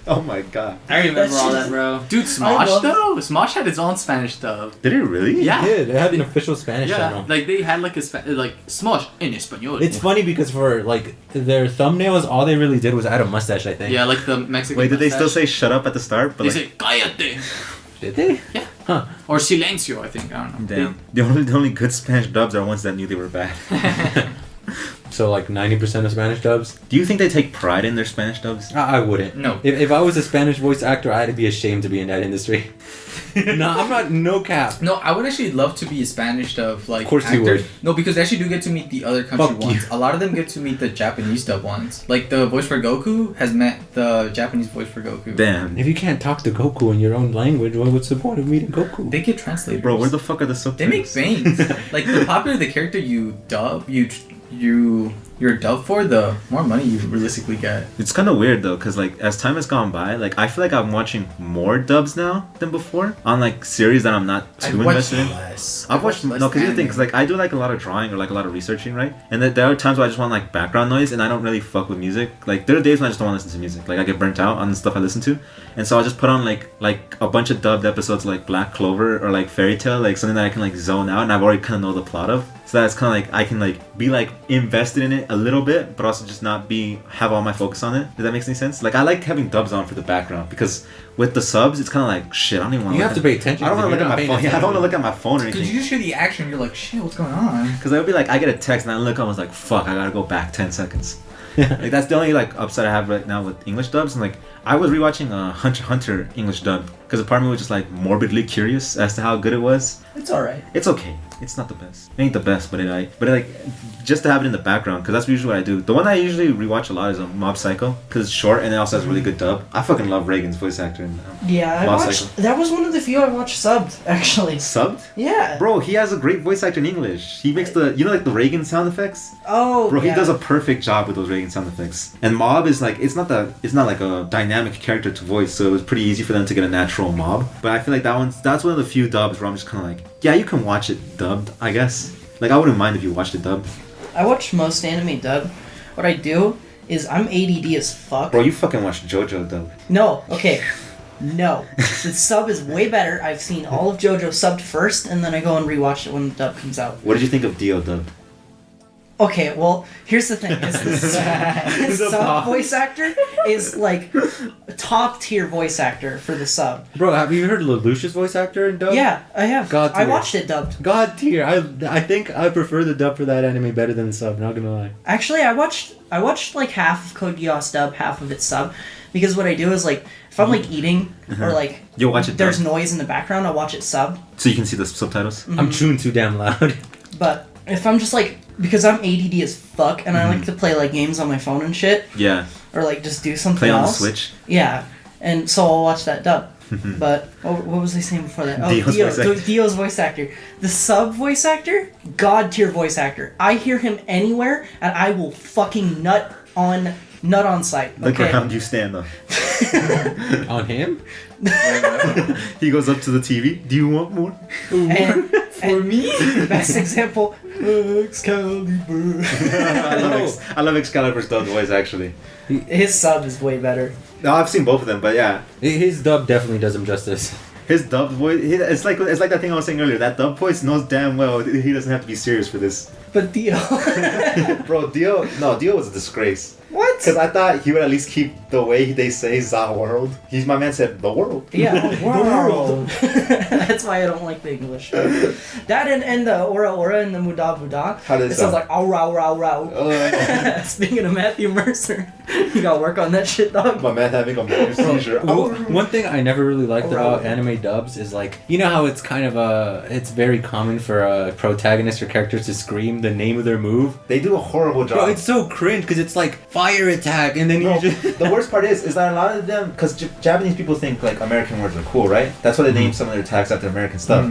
Oh my god. I remember That all shit that, is- bro. Dude, Smosh love- though. Smosh had its own Spanish dub. Did it really? Yeah. Yeah, they had an official Spanish Yeah, channel. like they had like a like Smosh en español. It's funny because for like their thumbnails, all they really did was add a mustache. I think. Yeah, like the Mexican. Wait, did they still mustache. say shut up at the start? But They like, say cállate Did they? or silencio. I think I don't know. damn. The only good Spanish dubs are ones that knew they were bad. so like 90% of Spanish dubs. Do you think they take pride in their Spanish dubs? I wouldn't. No. If I was a Spanish voice actor, I'd be ashamed to be in that industry. No, I'm not. No cap. No, I would actually love to be a Spanish dub like Of course actor. you would. No, because they actually do get to meet the other country Fuck ones. you. A lot of them get to meet the Japanese dub ones. Like the voice for Goku has met the Japanese voice for Goku. Damn. If you can't talk to Goku in your own language, what's the point of meeting Goku? They get translators. Bro, where the fuck are the They make subtitles? bangs. Like the popular the character you dub, you're dubbed for, the more money you realistically get. It's kind of weird though, cause like as time has gone by, like I feel like I'm watching more dubs now than before on like series that I'm not too invested in. less. I've watched no, cause here's the thing, cause like I do like a lot of drawing or like a lot of researching, right? And then there are times where I just want like background noise, and I don't really fuck with music. Like there are days when I just don't want to listen to music. Like I get burnt out on the stuff I listen to, and so I just put on like a bunch of dubbed episodes like Black Clover or like Fairy Tail, like something that I can like zone out, and I've already kind of know the plot of. So that's kind of like I can like be like invested in it a little bit, but also just not have all my focus on it. Does that make any sense? Like I like having dubs on for the background because with the subs, it's kind of like shit. I don't even want. You have to pay attention. I don't want to because look at you're my not phone. Yeah, I don't want to paying look at my phone or Because anything. you just hear the action, you're like, shit, what's going on? Because I would be like, I get a text and I look, I was like, fuck, I gotta go back 10 seconds. Like that's the only like upside I have right now with English dubs. And like I was rewatching Hunter x Hunter English dub because a part of me was just like morbidly curious as to how good it was. It's alright. It's okay. It's not the best. It ain't the best, but like just to have it in the background because that's usually what I do. The one I usually rewatch a lot is Mob Psycho because it's short and it also has a really good dub. I fucking love Reagan's voice actor. In, Yeah, I Mob watched. Psycho. That was one of the few I watched subbed, actually. Subbed? Yeah. Bro, he has a great voice actor in English. He makes the like the Reagan sound effects. Oh, Bro, yeah. he does a perfect job with those Reagan sound effects. And Mob is like it's not like a dynamic character to voice, so it was pretty easy for them to get a natural Mob. But I feel like that's one of the few dubs where I'm just kind of like, yeah, you can watch it dubbed, I guess. Like I wouldn't mind if you watched it dubbed. I watch most anime dubbed. What I do is I'm ADD as fuck. Bro, you fucking watched JoJo dubbed. No, okay. No. The sub is way better. I've seen all of JoJo subbed first, and then I go and rewatch it when the dub comes out. What did you think of Dio dubbed? Okay, well, here's the thing. Is the sub voice actor is like top tier voice actor for the sub. Bro, have you heard Lelouch's voice actor in dub? Yeah, I have. God I tier. watched it dubbed. God tier. I think I prefer the dub for that anime better than the sub, not gonna lie. Actually, I watched like half of Code Geass dub, half of it sub, because what I do is like if I'm like eating or like You'll watch it there's dubbed, noise in the background, I'll watch it sub. so you can see the subtitles. I'm chewing too damn loud. But if I'm just like because I'm ADD as fuck and I like to play like games on my phone and shit Yeah, or like just do something play on the else. Switch. Yeah, and so I'll watch that dub. But what was I saying before that? Oh, Dio's voice actor. Dio's voice actor. The sub voice actor, god tier voice actor. I hear him anywhere, and I will fucking nut on sight. The Okay. ground you stand on. On him? He goes up to the TV. Do you want more? And For me? best example, Excalibur. I love Excalibur's dubbed voice actually. His sub is way better. No, I've seen both of them, but yeah. His dub definitely does him justice. His dubbed voice, it's like that thing I was saying earlier. That dubbed voice knows damn well he doesn't have to be serious for this. But Dio, Bro, Dio was a disgrace. what? Because I thought he would at least keep the way they say "the world." My man said "the world." Yeah, the world. That's why I don't like the English. That and the Ora and the Muda Buda. How does it it sounds sound? like ow rau. Speaking of Matthew Mercer, you gotta work on that shit, dog. My man having a major seizure. One thing I never really liked about Around. anime dubs is like, you know how it's kind of it's very common for a protagonist or characters to scream the name of their move? They do a horrible job. Bro, it's so cringe because it's like fire attack and then Bro, you just... the worst part is that a lot of them, because Japanese people think like American words are cool, right? That's why they name some of their attacks after American stuff.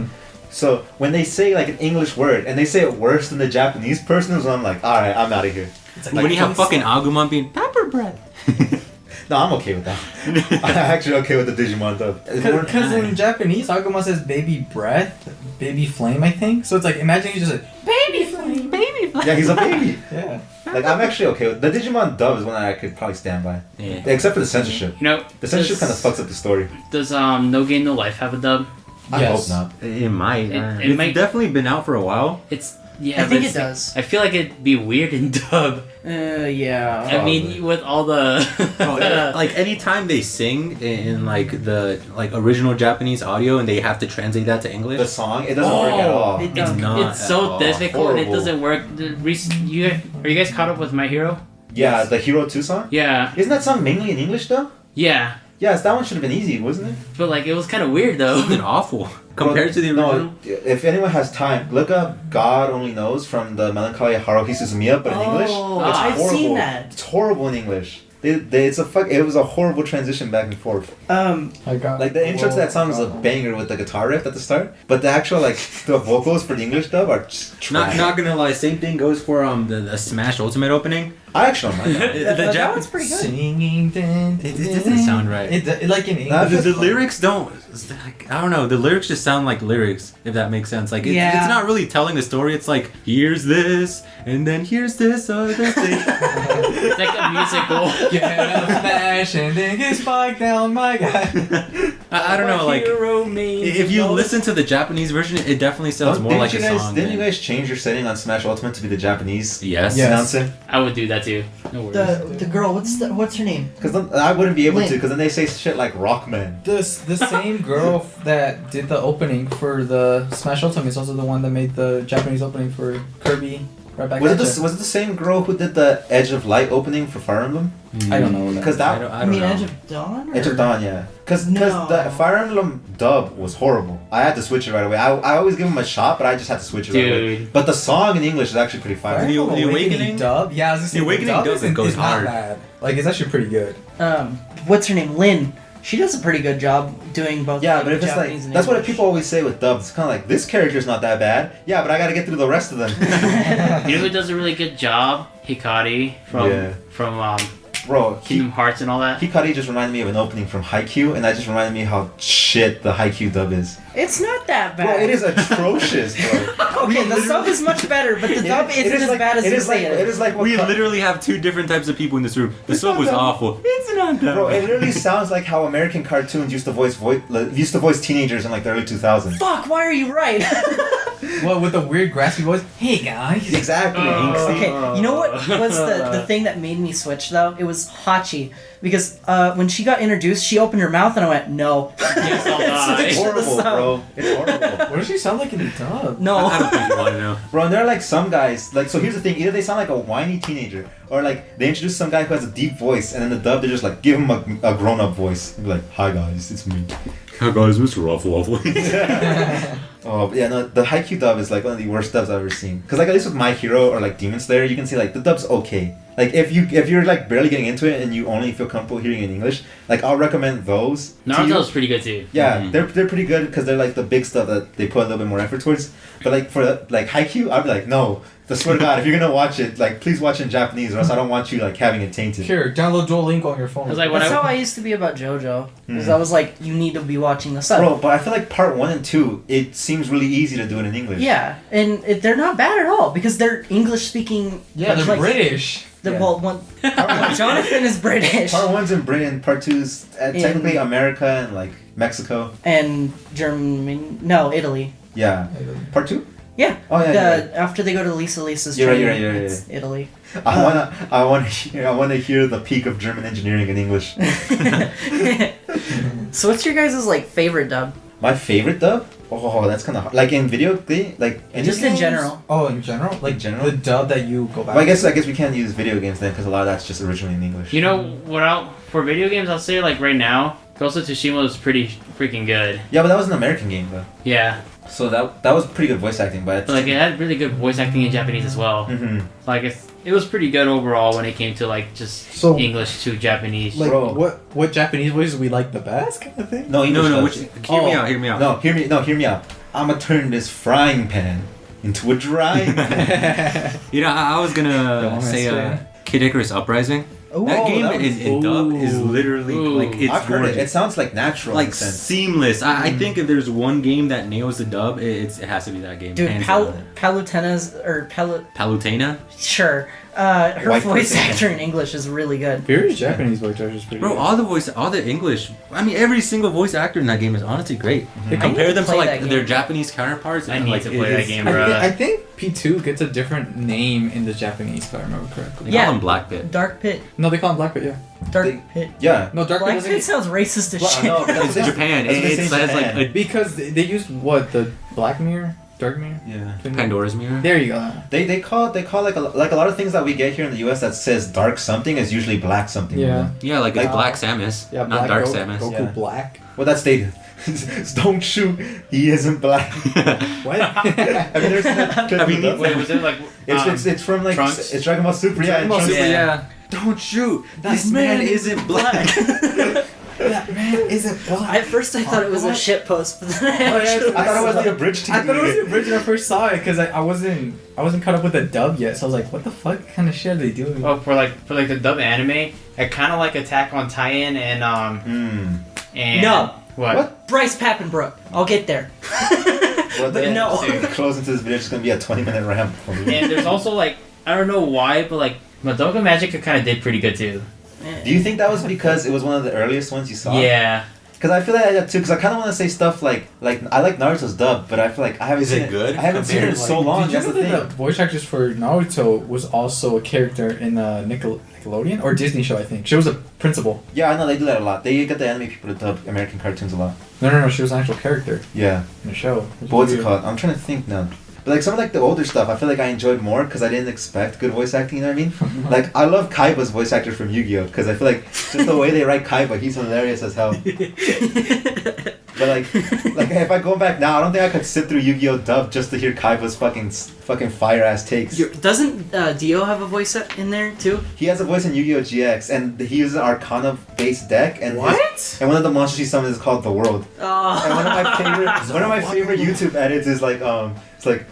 So when they say like an English word and they say it worse than the Japanese person, so I'm like, all right, I'm out of here. It's when you have fucking Agumon being pepper breath. No, I'm okay with that. I'm actually okay with the Digimon dub. Because in Japanese, Agumon says baby breath, baby flame, I think. So it's like, imagine you just like, baby flame. Yeah, he's a baby. yeah. Like I'm actually okay with the Digimon dub is one that I could probably stand by. Yeah. Except for the censorship. You know, The censorship kind of fucks up the story. Does No Game No Life have a dub? I Yes. hope not. It might. It It's might- definitely been out for a while. It's Yeah, I think but it does. I feel like it'd be weird in dub. Yeah. I mean, with all the Like anytime they sing in like the like original Japanese audio and they have to translate that to English. The song, it doesn't work at all. It does. not it's at so all. difficult and it Horrible. doesn't work. Are you guys caught up with My Hero? Yeah, the Hero 2 song? Yeah, Isn't that song mainly in English though? yeah, Yes, that one should have been easy, wasn't it? but like it was kind of weird though. Something awful compared to the original. No, if anyone has time, look up God Only Knows from the Melancholy Haruhi Suzumiya, but in English. Oh, It's I've horrible. seen that. It's horrible in English. It was a horrible transition back and forth. I got Like the intro to that song is a banger with the guitar riff at the start, but the actual like the vocals for the English dub are just trash. Not gonna lie, same thing goes for the Smash Ultimate opening. I actually don't mind that. The that one's pretty good. singing. It doesn't sound right. It like in Nah, English. The lyrics don't. Like, I don't know. The lyrics just sound like lyrics, if that makes sense. Like Yeah. it's not really telling the story. It's like here's this, and then here's this other thing. It's like a musical. Get a smash and then get spiked down, my guy. I don't know. Like if you listen to the Japanese version, it definitely sounds more like a song. Didn't you than- guys change your setting on Smash Ultimate to be the Japanese Yes. Yeah. announcer? I would do that too. No worries. The girl, what's her name? Because I wouldn't be able Lin. to, because then they say shit like Rockman. The same girl that did the opening for the Smash Ultimate is also the one that made the Japanese opening for Kirby. Right back Was at it the same girl who did the Edge of Light opening for Fire Emblem? I don't know. Because I that don't, I I don't mean, know. Edge of Dawn. Edge of or- Dawn, yeah. Because No. the Fire Emblem dub was horrible. I had to switch it right away. I always give them a shot, but I just had to switch it right away. Dude. But the song in English is actually pretty fire. Fire The Emblem Awakening dub. Yeah, I was gonna say The Awakening dub isn't- goes is not hard. bad. Like it's actually pretty good. What's her name? Lynn. She does a pretty good job doing both. Yeah, like, but if it's like Japanese and that's what English. people always say with dubs. It's kind of like this character's not that bad. Yeah, but I got to get through the rest of them. You know who does a really good job? Hikari from Yeah. from Bro, Kingdom Hearts and all that. Hikari just reminded me of an opening from Haikyuu, and that just reminded me how shit the Haikyuu dub is. It's not that bad. Bro, it is atrocious, bro. Okay, the sub is much better, but the dub It isn't is as like- bad as it you is like say it is like what We Ka- literally have two different types of people in this room. The It's song not was that- awful. It's not that Bro, bad. it literally sounds like how American cartoons used to voice teenagers in like the early 2000s. Fuck, why are you right? Well, with the weird graspy voice. Hey guys. Exactly. Okay, you know what was the thing that made me switch though? It was Hachi. Because when she got introduced, she opened her mouth and I went, no. Yes, I'll die. It's horrible, bro. It's horrible. What does she sound like in the dub? No. I don't think you want to know. Bro, and there are like some guys, like, so here's the thing, either they sound like a whiny teenager, or like they introduce some guy who has a deep voice, and then the dub, they just like give him a grown up voice. Be like, hi guys, it's me. Hi guys, Mr. Waffle. Oh, but yeah, no, the Haikyuu dub is like one of the worst dubs I've ever seen. Cause like at least with My Hero or like Demon Slayer, you can see like the dub's okay. Like if you're like barely getting into it and you only feel comfortable hearing it in English, like I'll recommend those. to you. Naruto's pretty good too. Yeah, Mhm. they're pretty good because they're like the big stuff that they put a little bit more effort towards. But like for like Haikyuu, I'd be like, no. I swear to God, if you're gonna watch it, like please watch it in Japanese, or else I don't want you like having it tainted. Here, download Duolingo on your phone. I was like, when That's I, how I used to be about JoJo. Because Mhm. I was like, you need to be watching the sub. Bro, but I feel like part 1 and 2, it seems really easy to do it in English. Yeah, and they're not bad at all because they're English speaking. yeah, they're like, British. Yeah. Well, Jonathan is British Part 1's in Britain, part 2's technically America and like Mexico. and German. No, Italy. Yeah. Part 2? Yeah. Oh yeah. You're right. After they go to Lisa's You're right, training, you're right, it's Italy. I wanna hear the peak of German engineering in English. So what's your guys' like favorite dub? My favorite dub? Oh, that's kind of hard. Like in video thing, like Just in games? general. Oh, in general, like In general? the dub that you go back. Well, I guess we can't use video games then because a lot of that's just originally in English. you know what? For video games, I'll say like right now, Ghost of Tsushima was pretty freaking good. Yeah, but that was an American game though. Yeah, So that was pretty good voice acting, but but, like it had really good voice acting in Japanese as well. hmm Like it was pretty good overall when it came to like just So- English to Japanese. like Bro. what Japanese voices we like the best kind of thing. No, English No, dubs. hear me out, hear me out. No, hear me out. I'ma turn this frying pan into a drying pan. You know, I was Go gonna on, say Master. Kid Icarus Uprising. Ooh, That game that in dub is Ooh. literally Ooh. like it's I've heard gorgeous. it. It sounds like natural. Like in a sense. seamless. I think if there's one game that nails the dub, it has to be that game. Dude, hands down. Palutena's or Palutena. sure. Her White voice person. actor in English is really good. Fury's Japanese voice actor is pretty Bro, good. all the English. I mean, every single voice actor in that game is honestly great. They I compare need to them to play like that their game. Japanese counterparts. I and, need like, to it play that is- game, I, bro. I think P2 gets a different name in the Japanese, if I remember correctly. They Yeah. call him Black Pit. Dark Pit. No, they call him Black Pit, yeah. Dark They- Pit. Yeah. No, Dark Pit Black doesn't Pit sounds racist as shit. No, It's Japan. That's what they It say in says like Japan. a Because they used what, the Black Mirror? Dark Mirror? Yeah. Pandora's mirror. There you go. They call like a lot of things that we get here in the U.S. that says dark something is usually black something. Yeah. Yeah, like Like- Black Samus, Yeah, not Black Dark Goku, Samus. Goku Yeah. Black. Well, that's stated. Don't shoot. He isn't black. What? Have you never seen that? Have you never- Wait, was it like It's from like Trunks? it's Dragon Ball Super. Yeah, Dragon Ball Trunks. Super, yeah. Don't shoot! This man isn't black. That man isn't black. At first I thought it was a shit post, but then I actually I thought it was the abridged. I thought it was the original. I first saw it because I wasn't caught up with the dub yet, so I was like, "What the fuck kind of shit are they doing?" Oh, for like the dub anime, I kind of like Attack on Titan and and No. what? Bryce Pappenbrook. I'll get there. Well, But no. Close into this video, it's gonna be a 20-minute ramp for me. And there's also like I don't know why, but like Madoka Magica kind of did pretty good too. Do you think that was because it was one of the earliest ones you saw? Yeah. Because I feel like I got too. Because I kind of want to say stuff like I like Naruto's dub, but I feel like I haven't Is seen it good I haven't seen it in compared, so like- long. Did you That's know the that thing. the voice actress for Naruto was also a character in the Nickelodeon or Disney show? I think she was a principal. Yeah, I know they do that a lot. They get the anime people to dub American cartoons a lot. No, she was an actual character Yeah. in the show. But what's it called? I'm trying to think now. But like some of like the older stuff, I feel like I enjoyed more because I didn't expect good voice acting. You know what I mean? Like I love Kaiba's voice actor from Yu-Gi-Oh because I feel like just the way they write Kaiba, he's hilarious as hell. But like if I go back now, I don't think I could sit through Yu-Gi-Oh dub just to hear Kaiba's fucking fire ass takes. Doesn't Dio have a voice in there too? He has a voice in Yu-Gi-Oh GX, and he uses an Arcana based deck, and and one of the monsters he summons is called the World. Oh. And one of my favorite YouTube edits is like it's like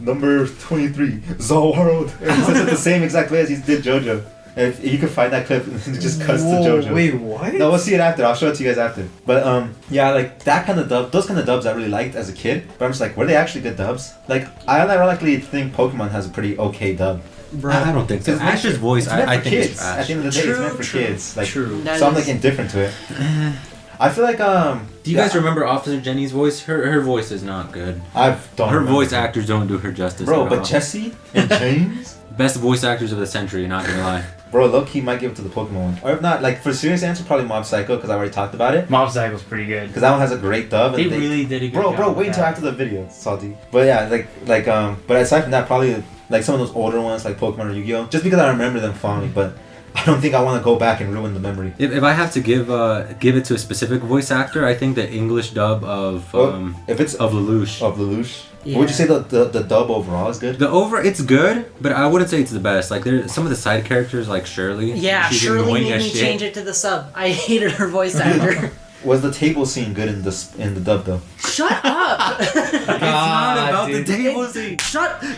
number 23 the World. And he says it the same exact way as he did JoJo. And if you can find that clip, it just cuts to JoJo. Wait, what? No, we'll see it after. I'll show it to you guys after. But yeah, like that kind of dub, those kind of dubs I really liked as a kid. But I'm just like, were they actually good dubs? Like I ironically think Pokemon has a pretty okay dub. I don't think so. It's meant Ash's for- voice, it's meant I for think kids. is At trash. the end of the day, it's meant for True. kids. Like, True. That so I'm is- like indifferent to it. I feel like Do you guys remember Officer Jenny's voice? Her voice is not good. I don't. Her remember. voice actors don't do her justice. Bro, at but all. Jessie and James. Best voice actors of the century. Not gonna lie. Bro, low-key might give it to the Pokemon one. Or if not, like, for serious answer, probably Mob Psycho, because I already talked about it. Mob Psycho's pretty good. Because that one has a great dub. They And really did a good Bro, job. wait with until that. after the video. Salty. But yeah, but aside from that, probably, like, some of those older ones, like Pokemon or Yu-Gi-Oh! Just because I remember them fondly, but I don't think I want to go back and ruin the memory. If I have to give it to a specific voice actor, I think the English dub of If it's of Lelouch. of Lelouch, would you say the dub overall is good? It's good, but I wouldn't say it's the best. Like there's some of the side characters like Shirley. Yeah, she's Shirley annoying made as me shit. change it to the sub. I hated her voice actor. Was the table scene good in the dub though? Shut up! It's not about dude. the table scene.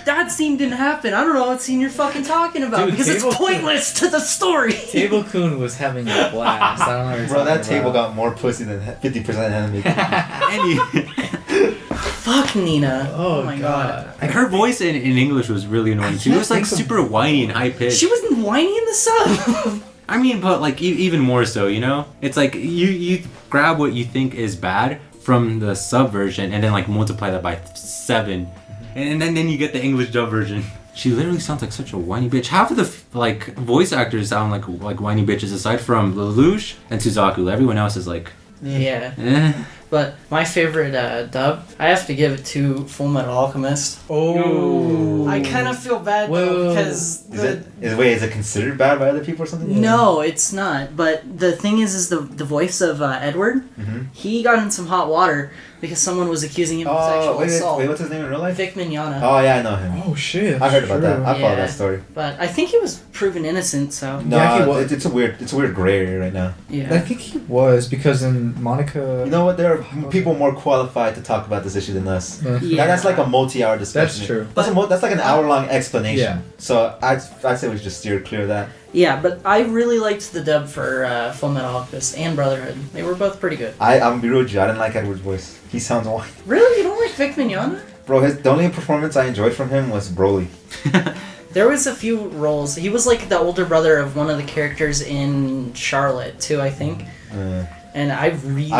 That scene didn't happen. I don't know what scene you're fucking talking about Dude, because it's Table- pointless to the story. Table Kun was having a blast. I don't know what you're Bro, that talking table about. got more pussy than 50% anime. Fuck Nina. Oh, my god. Like her voice in English was really annoying too. It was like super whiny and high pitched. She wasn't whiny in the sub. I mean, but like even more so, you know? It's like you grab what you think is bad from the sub version and then like multiply that by 7, and then you get the English dub version. She literally sounds like such a whiny bitch. Half of the like voice actors sound like whiny bitches, aside from Lelouch and Suzaku. Everyone else is like, Yeah. eh. But my favorite dub, I have to give it to Full Metal Alchemist. Oh. I kind of feel bad though Whoa. because Is it considered bad by other people or something? no, it's not. But the thing is the voice of Edward, Mhm. he got in some hot water because someone was accusing him of sexual assault. wait, what's his name in real life? Vic Mignogna. Oh yeah, I know him. Oh shit. I heard about that. I followed Yeah. that story. But I think he was proven innocent, so No, Yeah, he was. it's a weird gray area right now. I yeah. think he was because in Monica. You know what? There are people more qualified to talk about this issue than us. Yeah. That's like a multi-hour discussion. That's true. That's like an hour-long explanation. Yeah. So I'd say we should just steer clear of that. Yeah, but I really liked the dub for Full Metal Alchemist and Brotherhood. They were both pretty good. I'm gonna be real with you. I didn't like Edward's voice. He sounds whiny. Really? You don't like Vic Mignogna? Bro, the only performance I enjoyed from him was Broly. There was a few roles. He was like the older brother of one of the characters in Charlotte too, I think. And I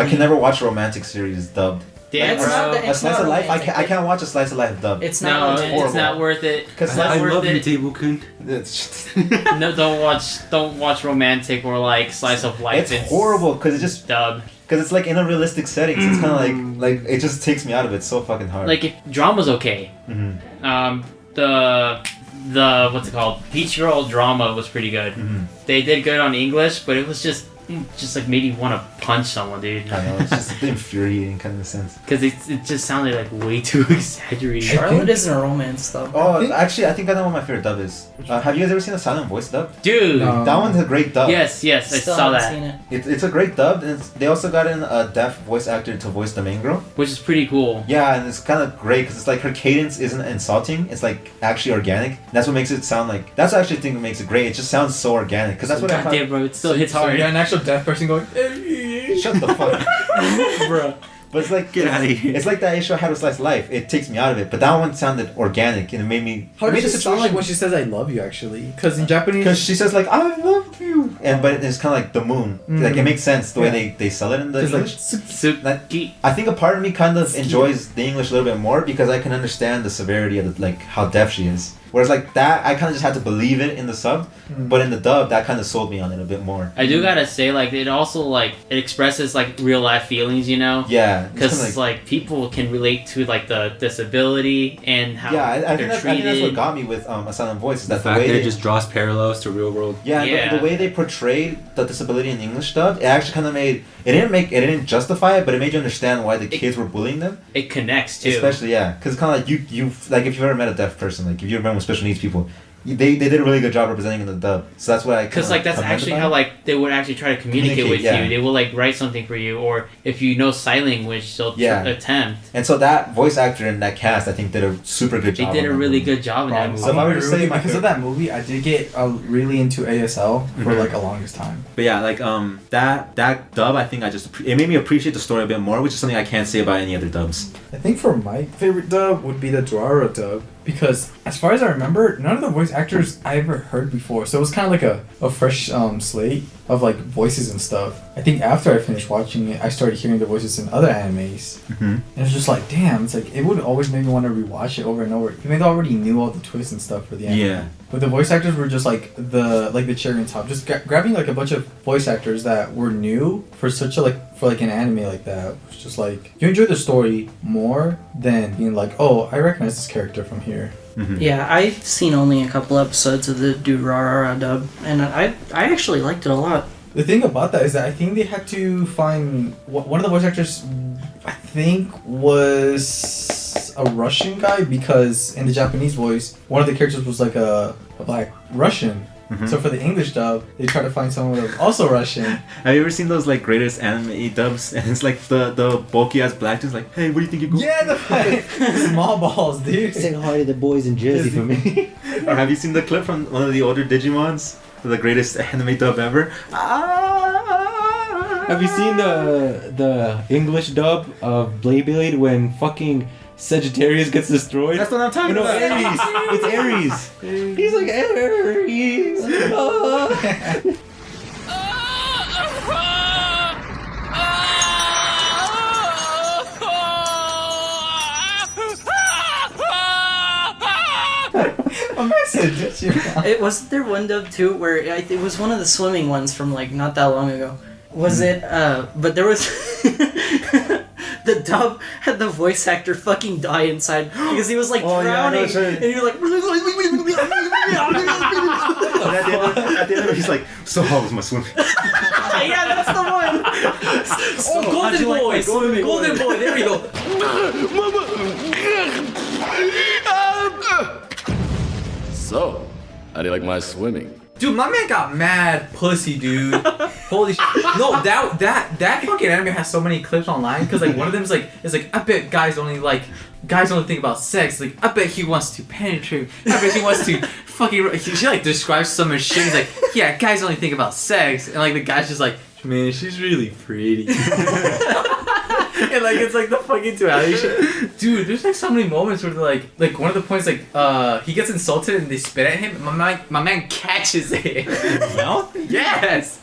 can never watch a romantic series dubbed. Damn, a slice of life. I can't watch a slice of life dubbed. It's not. It's not worth it. Because I love you, Table-kun. No, don't watch romantic or like slice of life. It's horrible because it just dubbed. Because it's like in a realistic setting, so it's kind of like it just takes me out of it so fucking hard. Like if drama's okay. The what's it called? Peach Girl drama was pretty good. They did good on English, but it was just like made you want to punch someone, dude. I know, it's just infuriating kind of sense. Because it just sounded like way too exaggerated. Charlotte isn't a romance though. Oh, actually, I think I know what my favorite dub is. Have you guys ever seen a silent voice dub? Dude, that one's a great dub. Yes, I saw that. Seen it. It's a great dub, and they also got in a deaf voice actor to voice the main girl, which is pretty cool. Yeah, and it's kind of great because it's like her cadence isn't insulting; it's like actually organic. That's what makes it sound like. That's what I actually think what makes it great. It just sounds so organic because that's what I found. Goddamn, bro, it still hits hard. You're an actual deaf person going. Shut the fuck, bro. But it's like Get out of here. It's like that issue I had with Slice of Life. It takes me out of it, but that one sounded organic and it made me. How does it sound like when she says "I love you"? Actually, because in Japanese, because she says like "I love you," but it's kind of like the moon. Like it makes sense the way they sell it in the English. I think a part of me kind of enjoys the English a little bit more because I can understand the severity of like how deaf she is. Whereas like that, I kind of just had to believe it in the sub, but in the dub, that kind of sold me on it a bit more. I do gotta say, like, it also like it expresses like real life feelings, you know? Yeah, because like people can relate to like the disability and how I they're think treated. that's what got me with A Silent Voice. Is that the way it just draws parallels to real world. Yeah. The way they portrayed the disability in English dub, it actually kind of made it didn't justify it, but it made you understand why the kids were bullying them. It connects too, especially because it's kind of like you like if you've ever met a deaf person, like if you've ever met with special needs people. They did a really good job representing in the dub, so that's why I. Because like that's actually how like they would actually try to communicate with you. They will like write something for you, or if you know sign language, they'll attempt. And so that voice actor and that cast, I think, did a super good job. They did a really good job in that movie. So if I were to say because of that movie, I did get really into ASL for like a longest time. But yeah, like that dub, I think it made me appreciate the story a bit more, which is something I can't say about any other dubs. I think for my favorite dub would be the Durara dub. Because as far as I remember, none of the voice actors I ever heard before. So it was kind of like a fresh slate of like voices and stuff. I think after I finished watching it, I started hearing the voices in other animes. And it was just like, damn, it's like, it would always make me want to rewatch it over and over. Even though I already knew all the twists and stuff for the anime. Yeah. But the voice actors were just like the cherry on top. Just grabbing like a bunch of voice actors that were new for an anime like that. It was just like, you enjoy the story more than being like, oh, I recognize this character from here. Yeah, I've seen only a couple episodes of the Durarara dub, and I actually liked it a lot. The thing about that is that I think they had to find one of the voice actors. I think was a Russian guy because in the Japanese voice, one of the characters was like a black Russian. So for the English dub, they try to find someone who was also Russian. Have you ever seen those like greatest anime dubs? And it's like the bulky ass black dude's like, hey, what do you think you're going? Yeah, the small balls, dude. Say hi to the boys in Jersey for me. Or have you seen the clip from one of the older Digimons? The greatest anime dub ever. Have you seen the English dub of Beyblade when fucking Sagittarius gets destroyed? That's what I'm talking about. Aries. It's Aries. He's like Aries. It wasn't there one dub too where it was one of the swimming ones from like not that long ago. Was it? But there was the dub had the voice actor fucking die inside because he was like drowning, and you're like. At the end of it, he's like, so how was my swimming? Yeah, that's the one. So Golden Boy, Golden Boy. There we go. So, how do you like my swimming? Dude, my man got mad pussy, dude. Holy shit. No, that fucking anime has so many clips online because like one of them is like I bet guys only think about sex. Like I bet he wants to penetrate. I bet he wants to fucking. She like describes some shit. He's like, yeah, guys only think about sex, and like the guy's just like, Man, she's really pretty. And like it's like the fucking duality shit. Dude, there's like so many moments where they're like one of the points he gets insulted and they spit at him and my man catches it. Mouth? Yes.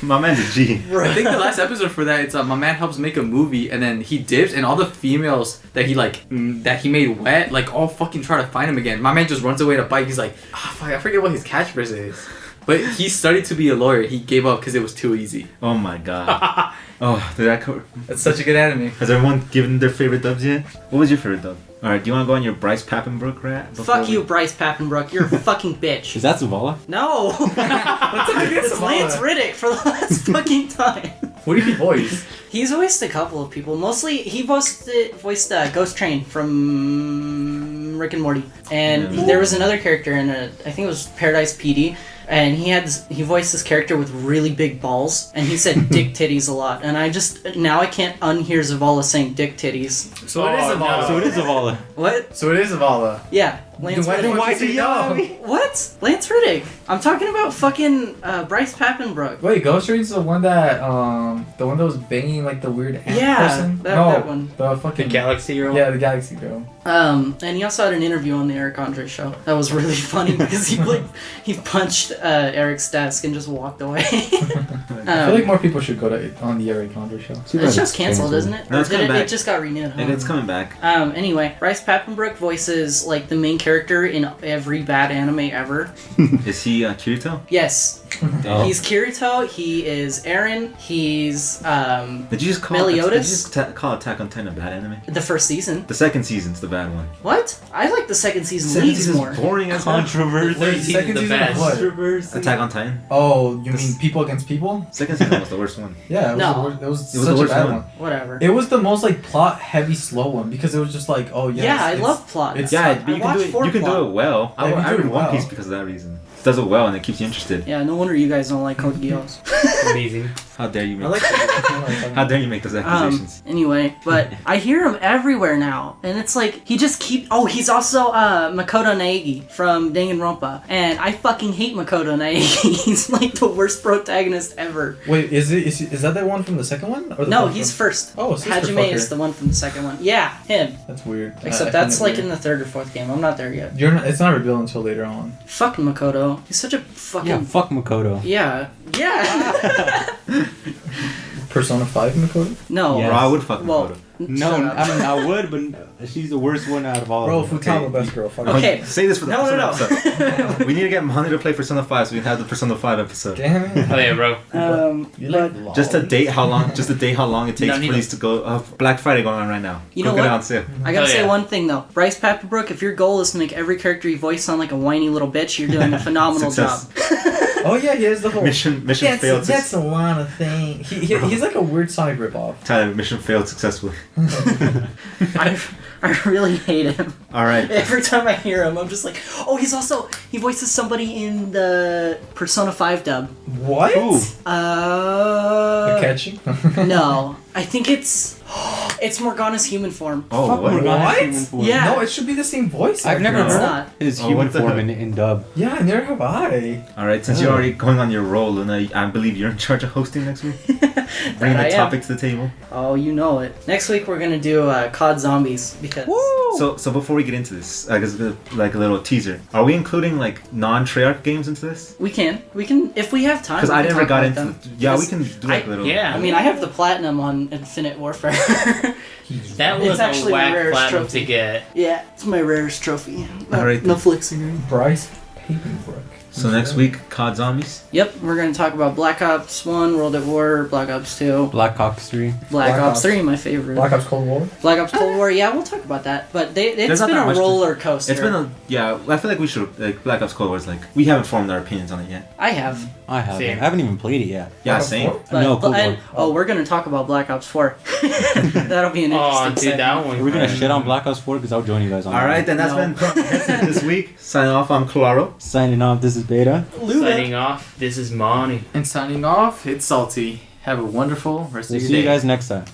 My man's a G. I think the last episode for that it's my man helps make a movie and then he dips and all the females that he that he made wet like all fucking try to find him again. My man just runs away to bite. He's like, fuck, I forget what his catchphrase is. But he studied to be a lawyer. He gave up because it was too easy. Oh my god. Oh, did that cover? That's such a good anime. Has everyone given their favorite dubs yet? What was your favorite dub? Alright, do you want to go on your Bryce Papenbrook rant? Fuck you, Bryce Papenbrook. You're a fucking bitch. Is that Zavala? No. It's Lance Riddick for the last fucking time. What did he voice? He's voiced a couple of people. Mostly, he voiced Ghost Train from Rick and Morty. And there was another character in I think it was Paradise PD. And he voiced this character with really big balls, and he said dick titties a lot. And now I can't unhear Zavala saying dick titties. So it is Zavala. So it is Zavala. What? So it is Zavala. Yeah, Lance Riddick. Why did you yell at me? What? Lance Riddick. I'm talking about fucking Bryce Papenbrook. Wait, Ghost Train's the one that was banging like the weird ant person? That one. The fucking The Galaxy Girl? Yeah, the Galaxy Girl. And he also had an interview on the Eric Andre show. That was really funny because he punched Eric's desk and just walked away. I feel like more people should go on the Eric Andre show. It's just canceled, isn't it? No, it's Or did coming back. It just got renewed. And it's coming back. Anyway, Bryce Papenbrook voices like the main character in every bad anime ever. Is he Kirito? Yes. Oh. He's Kirito, he is Eren, he's Did you just call Meliodas? call Attack on Titan a bad anime? the first season. The second season's the bad one. What? I like the second season Second leagues season's more. boring as hell. Controversy. Third season's Second the season best. of what? Controversy. Attack on Titan? Oh, you This- mean people against people? Second season was the worst one. Yeah, it was, No. it was It was such the worst a bad one. one. Whatever. It was the most like plot heavy slow one because it was just like, oh yeah. I love plot. it's- Yeah, I but you can watched do it. four You can plot. do it well. Yeah, you I do read it One well. Piece because of that reason. It does it well and it keeps you interested. Yeah, no wonder you guys don't like Code Geass. Amazing. How dare you I make? like How dare you make those accusations? Anyway, but I hear him everywhere now, and it's like he just keep. Oh, he's also Makoto Naegi from Danganronpa, and I fucking hate Makoto Naegi. He's like the worst protagonist ever. Wait, is that the one from the second one? Or the No, one he's from... first. Oh, sister Hajime fucker. is the one from the second one. Yeah, him. That's weird. Except I find that's it like weird. in the third or fourth game. I'm not there yet. It's not revealed until later on. Fuck Makoto. He's such a fucking. Yeah, fuck Makoto. Yeah. Persona 5 Makoto? No. Yeah. Bro, I would fuck Well, Makoto. No, shut up. I mean I would, but she's the worst one out of all Bro, of them. Futaba best girl. Fuck Okay. Say this for the No. Persona episode. We need to get Money to play Persona 5 so we can have the Persona 5 episode. Damn it. Oh yeah, bro. You but like Just to date how long it takes No, for Nino. these to go. Black Friday going on right now. You Go know get it what? on sale. I gotta Oh, say yeah. one thing though. Bryce Papenbrook, if your goal is to make every character you voice sound like a whiny little bitch, you're doing a phenomenal Success. job. Oh yeah, he has the whole Mission failed. That's a lot of things. He's like a weird Sonic ripoff. Tyler, mission failed successfully. I really hate him. All right. Every time I hear him, I'm just like, oh, he voices somebody in the Persona 5 dub. What? Ooh. Catchy? No, I think it's Morgana's human form. Oh, Fuck what? Morgana's What? human form. Yeah. No, it should be the same voice. I've never It's heard not. his Oh, human what the form heck? in dub. Yeah, neither have I. All right. Since you're already going on your roll, Luna, I believe you're in charge of hosting next week. Bring I the am. topic to the table. Oh, you know it. Next week we're gonna do COD Zombies because So before we get into this, I guess like a little teaser. Are we including like non-Treyarch games into this? we can if we have time. Because we I can never talk got about into. them. Yeah, we Because can do like a little. Yeah. I mean, I have the platinum on Infinite Warfare. That It's was actually a the whack rarest platinum trophy. to get. Yeah, it's my rarest trophy. All right. No flexing. Bryce Papenbrook. So next week, COD Zombies. Yep, we're gonna talk about Black Ops 1, World at War, Black Ops 2, Black Ops 3. Black Ops Ops. 3, my favorite. Black Ops Cold War. Black Ops Cold War, yeah, we'll talk about that. But it's There's not been that a much to- roller coaster. It's been a I feel like we should like Black Ops Cold War is like we haven't formed our opinions on it yet. I have. I haven't. Same. I haven't even played it yet. Yeah, Black Ops same. 4? But, No, Cold War. we're gonna talk about Black Ops 4. That'll be an Oh, interesting dude, that one. Are we gonna shit on Black Ops 4? Because I'll join you guys on All that. right, then that's No. been that's it this week. Signing off. I'm Claro. Signing off, this is Beta. Signing off. This is Monty. And signing off, it's Salty. Have a wonderful rest We'll of your see day. you guys next time.